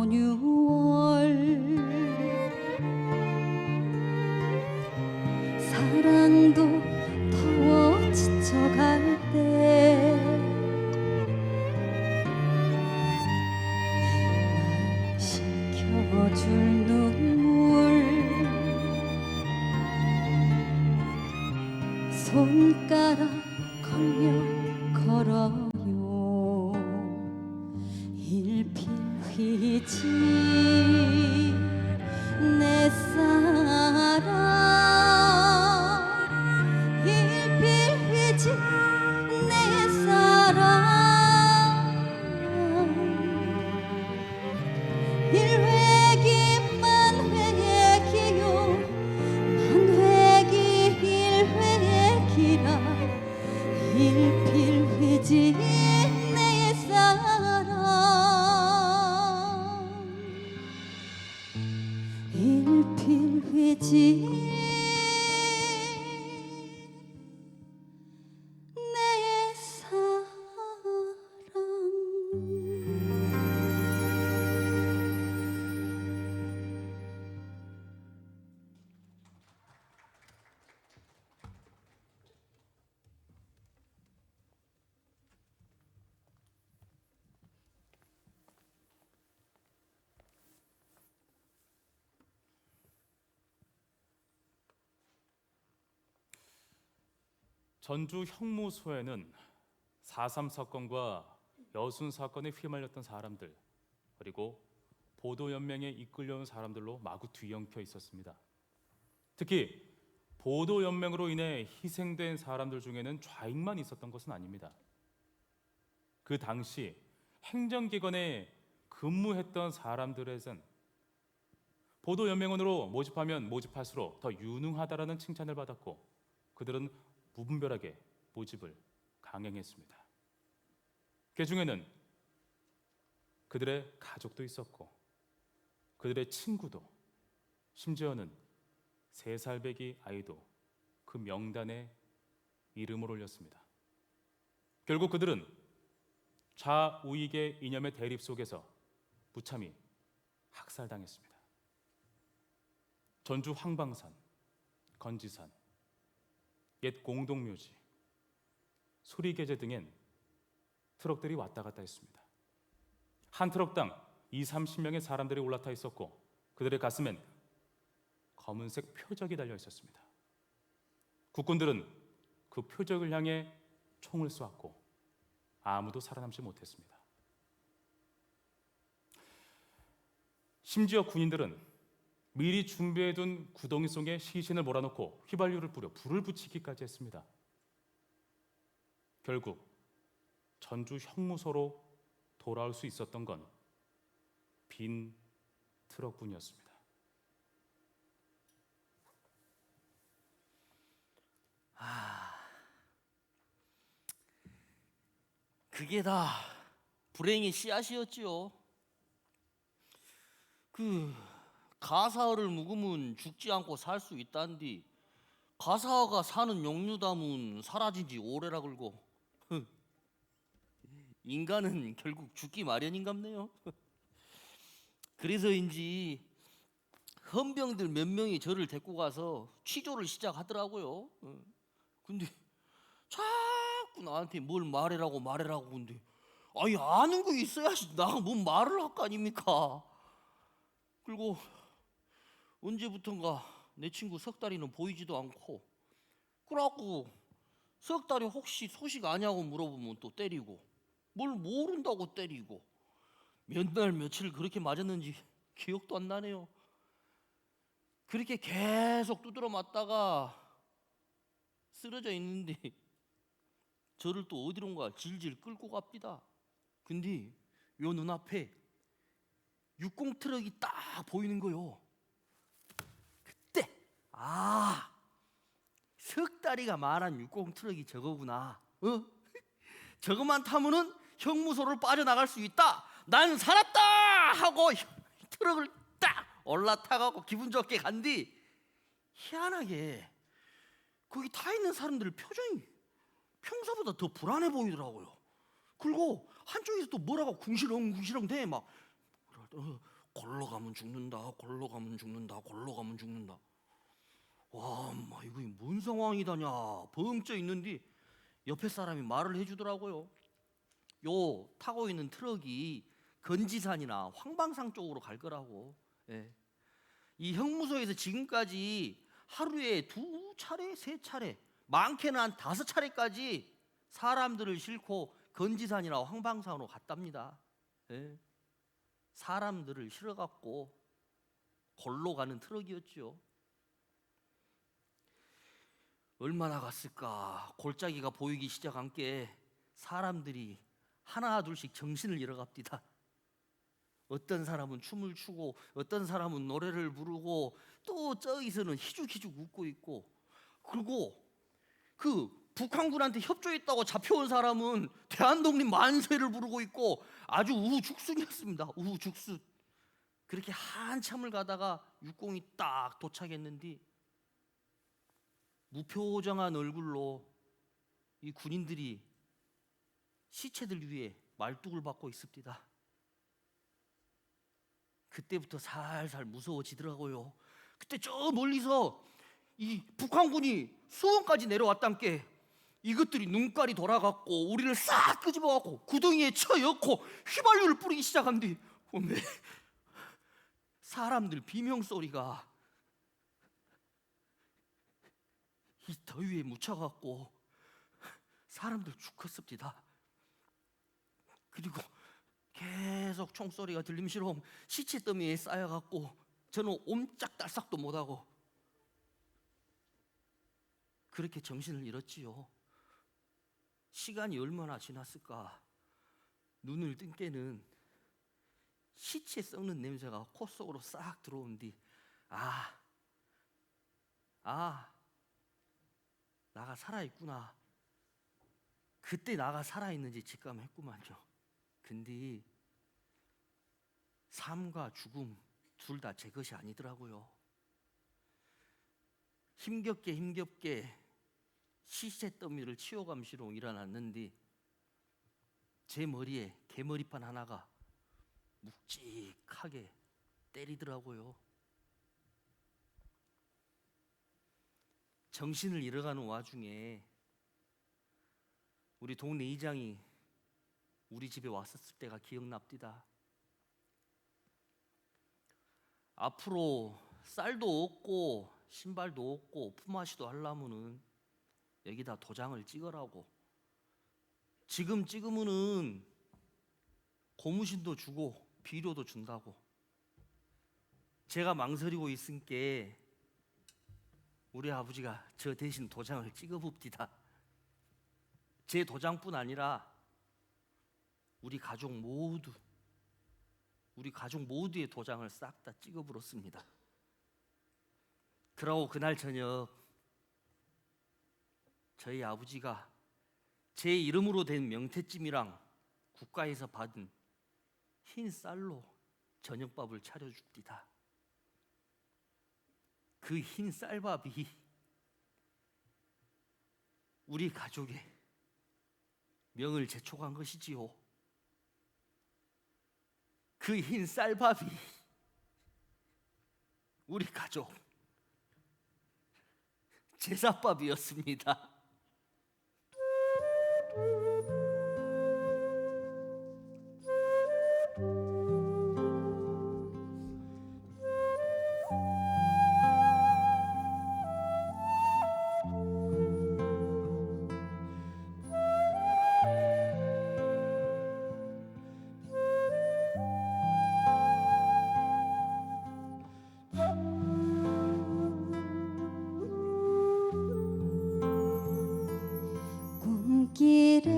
6월 사랑도 더워 지쳐갈 때 날 식혀줄 눈물 손가락 걸며 걸어요. 일필휘지 내 사랑, 일필휘지 내 사랑. 일회기 만회기요, 만회기 일회기라. 일필휘지 내 사랑. 일필휘지 내 사랑. 전주 형무소에는 4.3 사건과 여순 사건에 휘말렸던 사람들, 그리고 보도연맹에 이끌려온 사람들로 마구 뒤엉켜 있었습니다. 특히 보도연맹으로 인해 희생된 사람들 중에는 좌익만 있었던 것은 아닙니다. 그 당시 행정기관에 근무했던 사람들에선 보도연맹원으로 모집하면 모집할수록 더 유능하다라는 칭찬을 받았고, 그들은 무분별하게 모집을 강행했습니다. 그 중에는 그들의 가족도 있었고, 그들의 친구도, 심지어는 3살배기 아이도 그 명단에 이름을 올렸습니다. 결국 그들은 좌우익의 이념의 대립 속에서 무참히 학살당했습니다. 전주 황방산, 건지산, 옛 공동묘지, 수리계제 등엔 트럭들이 왔다 갔다 했습니다. 한 트럭당 20-30명의 사람들이 올라타 있었고, 그들의 가슴엔 검은색 표적이 달려 있었습니다. 국군들은 그 표적을 향해 총을 쏘았고 아무도 살아남지 못했습니다. 심지어 군인들은 미리 준비해둔 구덩이 속에 시신을 몰아넣고 휘발유를 뿌려 불을 붙이기까지 했습니다. 결국 전주 형무소로 돌아올 수 있었던 건 빈 트럭뿐이었습니다. 그게 다 불행의 씨앗이었지요. 그 가사어를 묵으면 죽지 않고 살 수 있단디, 가사어가 사는 용류담은 사라진 지 오래라 그러고 인간은 결국 죽기 마련인갑네요. 그래서인지 헌병들 몇 명이 저를 데리고 가서 취조를 시작하더라고요. 근데 자꾸 나한테 뭘 말해라고 근데 아니 아는 거 있어야지 나가 뭔 말을 할 거 아닙니까? 그리고 언제부턴가 내 친구 석달이는 보이지도 않고, 그래갖고 석달이 혹시 소식 아냐고 물어보면 또 때리고, 뭘 모른다고 때리고, 몇 날 며칠 그렇게 맞았는지 기억도 안 나네요. 그렇게 계속 두드려 맞다가 쓰러져 있는데 저를 또 어디론가 질질 끌고 갑니다. 근데 요 눈앞에 60 트럭이 딱 보이는 거요. 그때 석다리가 말한 60 트럭이 저거구나. 저것만 타면은 형무소를 빠져나갈 수 있다. 난 살았다 하고 트럭을 딱 올라타가고 기분 좋게 간뒤, 희한하게 거기 타 있는 사람들 표정이 평소보다 더 불안해 보이더라고요. 그리고 한쪽에서 또 뭐라고 궁시렁 대 막 골로 가면 죽는다, 골로 가면 죽는다, 골로 가면 죽는다. 와, 막 이거 뭔 상황이다냐 범쪄 있는데 옆에 사람이 말을 해주더라고요. 요 타고 있는 트럭이 건지산이나 황방산 쪽으로 갈 거라고. 예. 이 형무소에서 지금까지 하루에 2차례, 3차례, 많게는 한 5차례까지 사람들을 싣고 건지산이나 황방산으로 갔답니다. 예. 사람들을 실어갖고 골로 가는 트럭이었죠. 얼마나 갔을까. 골짜기가 보이기 시작한 게 사람들이 하나 둘씩 정신을 잃어갑니다. 어떤 사람은 춤을 추고, 어떤 사람은 노래를 부르고, 또 저기서는 희죽희죽 웃고 있고, 그리고 그 북한군한테 협조했다고 잡혀온 사람은 대한독립 만세를 부르고 있고 아주 우후죽순이었습니다. 우후죽순. 그렇게 한참을 가다가 육공이 딱 도착했는데 무표정한 얼굴로 이 군인들이 시체들 위에 말뚝을 박고 있습니다. 그때부터 살살 무서워지더라고요. 그때 저 멀리서 이 북한군이 수원까지 내려왔단께 이것들이 눈깔이 돌아갔고 우리를 싹 끄집어갖고 구덩이에 쳐넣고 휘발유를 뿌리기 시작한뒤 오메 사람들 비명소리가 이 더위에 묻혀갖고 사람들 죽었습니다. 그리고 계속 총소리가 들림시록 시체 더미에 쌓여갖고 저는 옴짝달싹도 못하고 그렇게 정신을 잃었지요. 시간이 얼마나 지났을까? 눈을 뜬 깨는 시체 썩는 냄새가 코 속으로 싹 들어온 뒤 나가 살아있구나. 그때 나가 살아있는지 직감했구만요. 근데 삶과 죽음 둘 다 제 것이 아니더라고요. 힘겹게 시체 더미를 치워감시러 일어났는데 제 머리에 개머리판 하나가 묵직하게 때리더라고요. 정신을 잃어가는 와중에 우리 동네 이장이 우리 집에 왔었을 때가 기억납디다. 앞으로 쌀도 없고 신발도 없고 품앗이도 하려면은 여기다 도장을 찍으라고. 지금 찍으면은 고무신도 주고 비료도 준다고. 제가 망설이고 있으니까 우리 아버지가 저 대신 도장을 찍어봅디다. 제 도장뿐 아니라 우리 가족 모두의 도장을 싹 다 찍어버렸습니다. 그러고 그날 저녁 저희 아버지가 제 이름으로 된 명태찜이랑 국가에서 받은 흰 쌀로 저녁밥을 차려줍디다. 그 흰 쌀밥이 우리 가족의 명을 재촉한 것이지요. 그 흰 쌀밥이 우리 가족 제사밥이었습니다. 꿈길에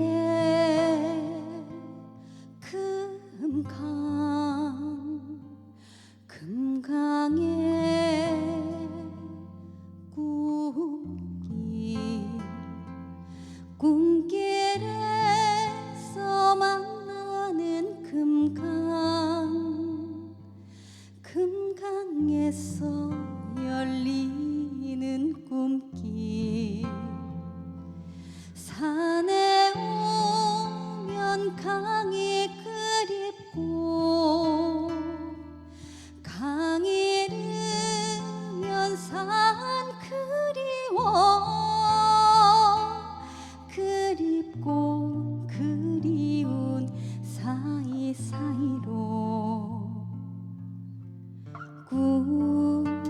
금강에 꿈길에서 만나는 금강에서 열리는 꿈길. 산에 오면 강이 그립고 강 잃으면 산 그립고 그리운 사이사이로 꿈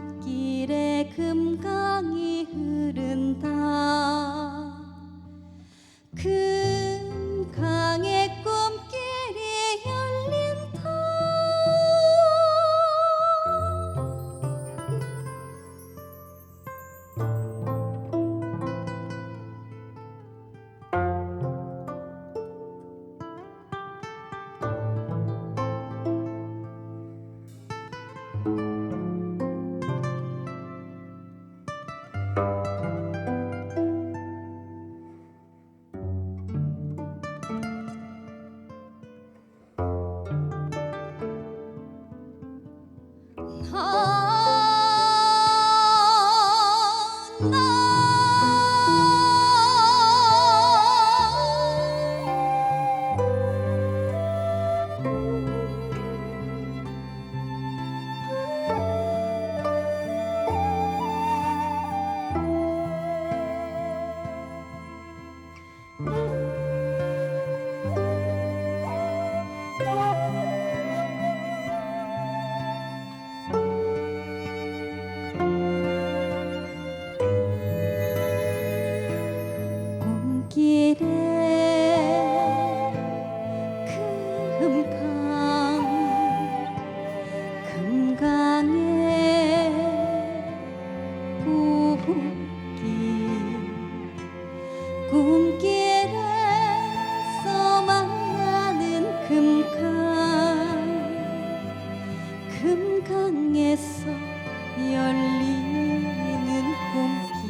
열리는 꿈길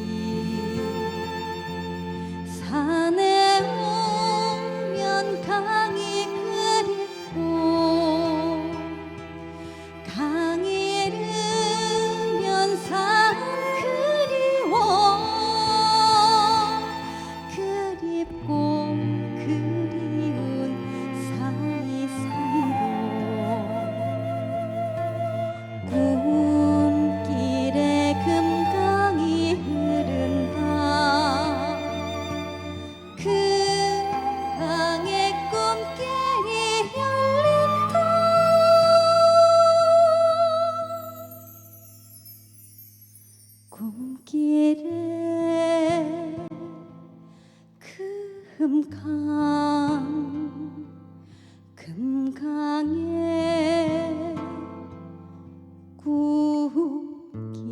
산에 오면 강이 그립고 강이 잃으면 산 그리워 그립고 그리운 사이사이로 꿈길에 금강이 흐른다 그 강의 꿈길이 열린다 꿈길에 금강에 꿈길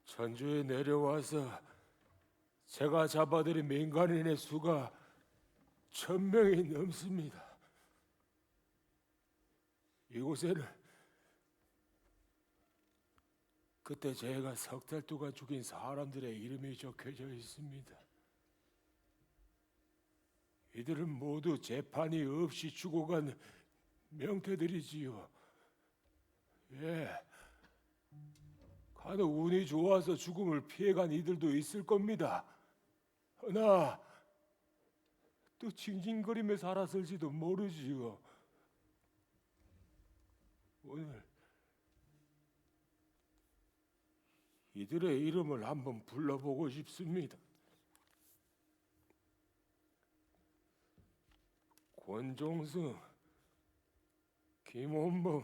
전주에 내려와서 제가 잡아들인 민간인의 수가 1,000명이 넘습니다. 이곳에는 그때 제가 석 달 동안 죽인 사람들의 이름이 적혀져 있습니다. 이들은 모두 재판이 없이 죽어간 명태들이지요. 예. 간혹 운이 좋아서 죽음을 피해간 이들도 있을 겁니다. 허나 또 징징거리며 살았을지도 모르지요. 오늘 이들의 이름을 한번 불러보고 싶습니다. 권종승, 김원범,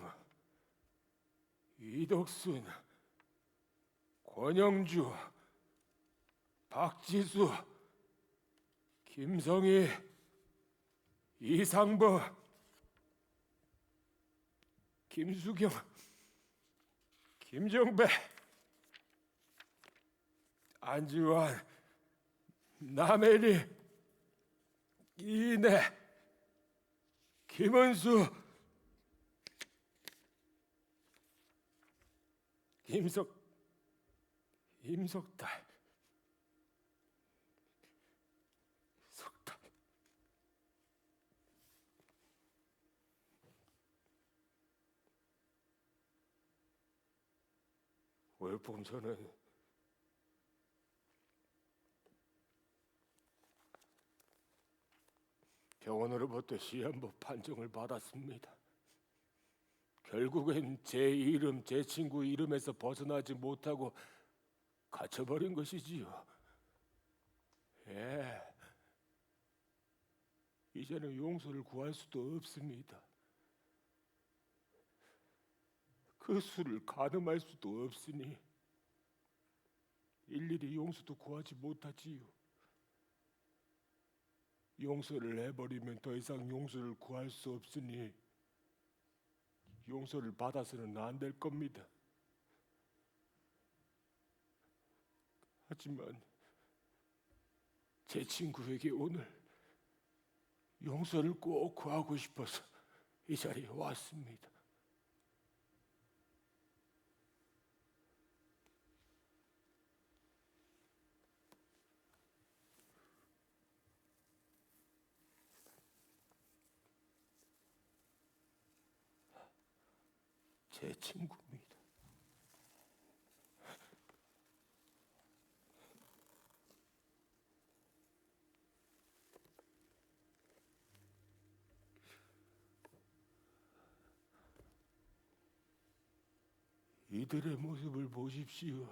이덕순, 권영주, 박지수, 김성희, 이상범, 김수경, 김정배, 안지환, 남혜리, 이인혜, 김은수, 임석달, 석달. 월봉선은 병원으로부터 시한부 판정을 받았습니다. 결국엔 제 이름, 제 친구 이름에서 벗어나지 못하고 갇혀버린 것이지요. 예, 이제는 용서를 구할 수도 없습니다. 그 수를 가늠할 수도 없으니 일일이 용서도 구하지 못하지요. 용서를 해버리면 더 이상 용서를 구할 수 없으니 용서를 받아서는 안 될 겁니다. 하지만 제 친구에게 오늘 용서를 꼭 구하고 싶어서 이 자리에 왔습니다. 제 친구입니다. 이들의 모습을 보십시오.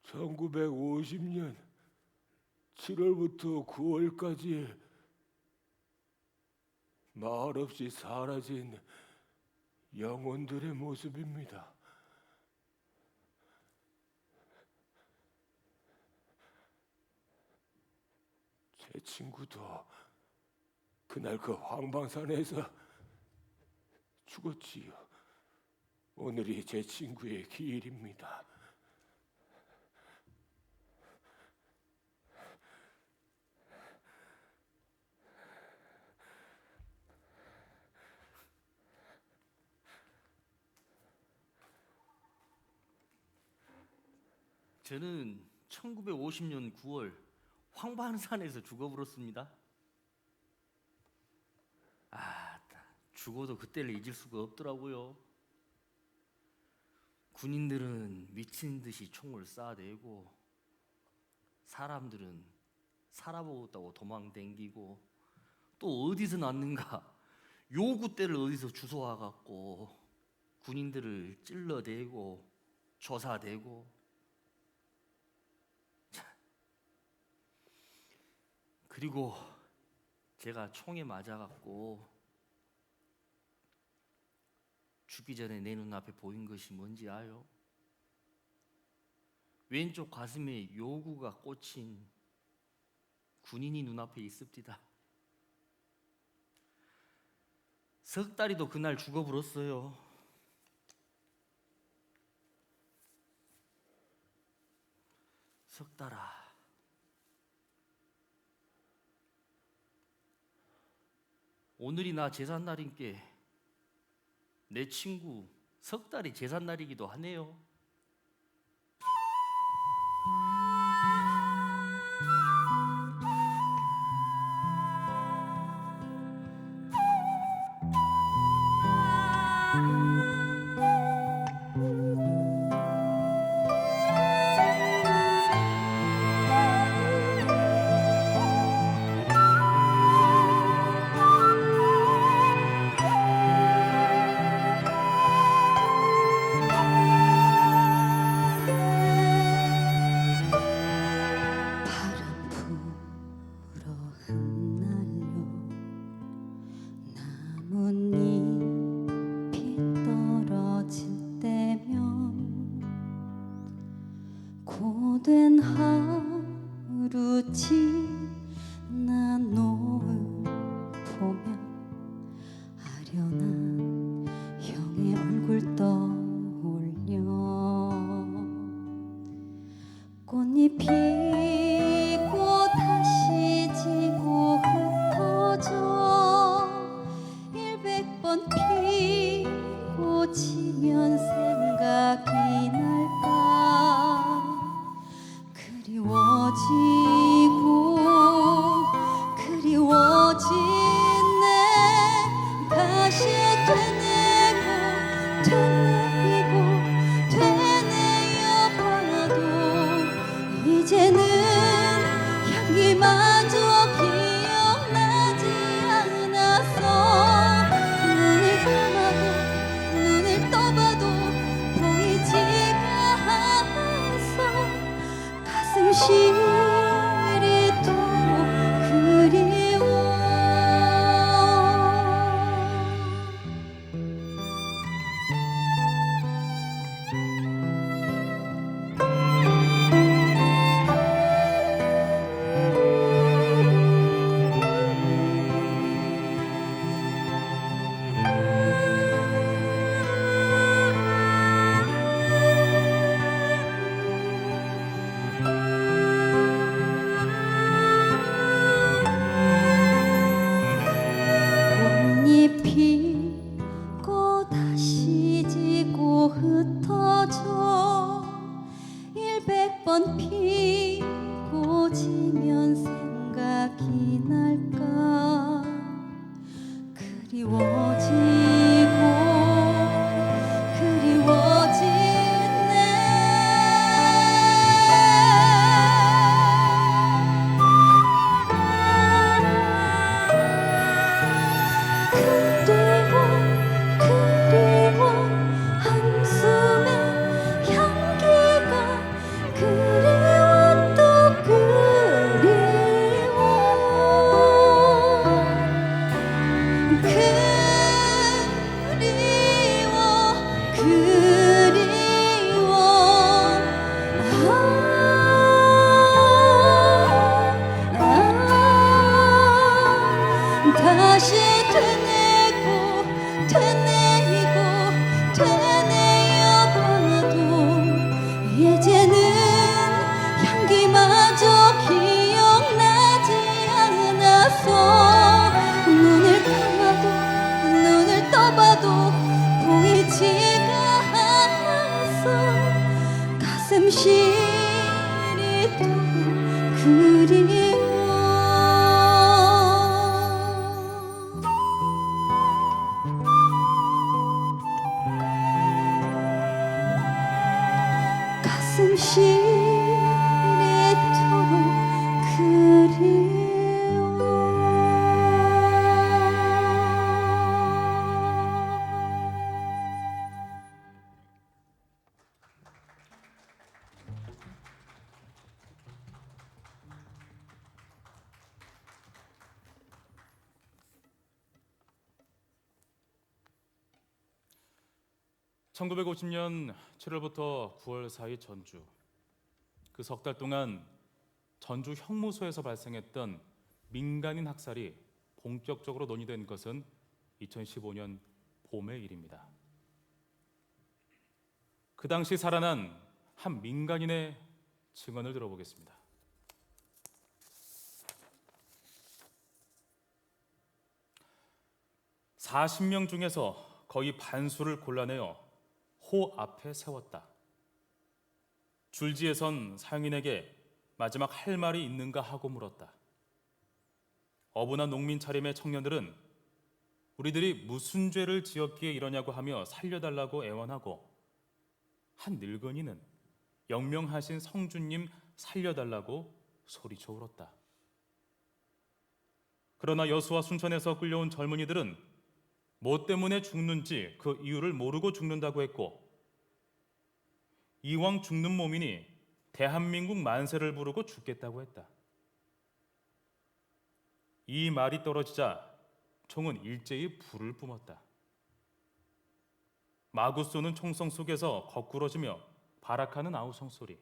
1950년 7월부터 9월까지 말 없이 사라진 영혼들의 모습입니다. 제 친구도 그날 그 황방산에서 죽었지요. 오늘이 제 친구의 기일입니다. 저는 1950년 9월 황반산에서 죽어버렸습니다. 죽어도 그때를 잊을 수가 없더라고요. 군인들은 미친 듯이 총을 쏴대고 사람들은 살아보겠다고 도망댕기고 또 어디서 났는가 요구대를 어디서 주워와 갖고 군인들을 찔러대고 조사대고. 그리고 제가 총에 맞아갖고 죽기 전에 내 눈앞에 보인 것이 뭔지 아요? 왼쪽 가슴에 요구가 꽂힌 군인이 눈앞에 있습니다. 석 달이도 그날 죽어버렸어요. 석 달아. 오늘이 나 제삿날인께 내 친구 석 달이 제삿날이기도 하네요. 바람 불어 흩날려 나뭇잎이 떨어질 때면 고된 하루 지나 노을 보며 아련한 형의 얼굴 떠올려 꽃잎 피고 다시 지고 흩어져 100번 피고 지면 생각이 날까 그리워지네 다시 되뇌고 되뇌어 봐도 이제는 향기마저 기억나지 않아서 눈을 감아도 눈을 떠봐도 보이지가 않아서 가슴 시리도록 그리워. 가슴 시리도록 그리워. 1950년 7월부터 9월 사이 전주. 그 석 달 동안 전주 형무소에서 발생했던 민간인 학살이 본격적으로 논의된 것은 2015년 봄의 일입니다. 그 당시 살아난 한 민간인의 증언을 들어보겠습니다. (40명) 중에서 거의 반수를 골라내어 호 앞에 세웠다. 줄지에 선 사형인에게 마지막 할 말이 있는가 하고 물었다. 어부나 농민 차림의 청년들은 우리들이 무슨 죄를 지었기에 이러냐고 하며 살려달라고 애원하고, 한 늙은이는 영명하신 성주님 살려달라고 소리쳐 울었다. 그러나 여수와 순천에서 끌려온 젊은이들은 뭐 때문에 죽는지 그 이유를 모르고 죽는다고 했고, 이왕 죽는 몸이니 대한민국 만세를 부르고 죽겠다고 했다. 이 말이 떨어지자 총은 일제히 불을 뿜었다. 마구 쏘는 총성 속에서 거꾸러지며 발악하는 아우성 소리,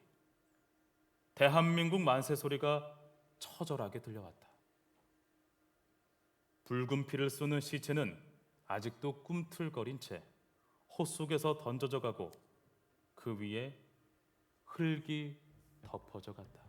대한민국 만세 소리가 처절하게 들려왔다. 붉은 피를 쏘는 시체는 아직도 꿈틀거린 채 호 속에서 던져져 가고 그 위에 흙이 덮어져 갔다.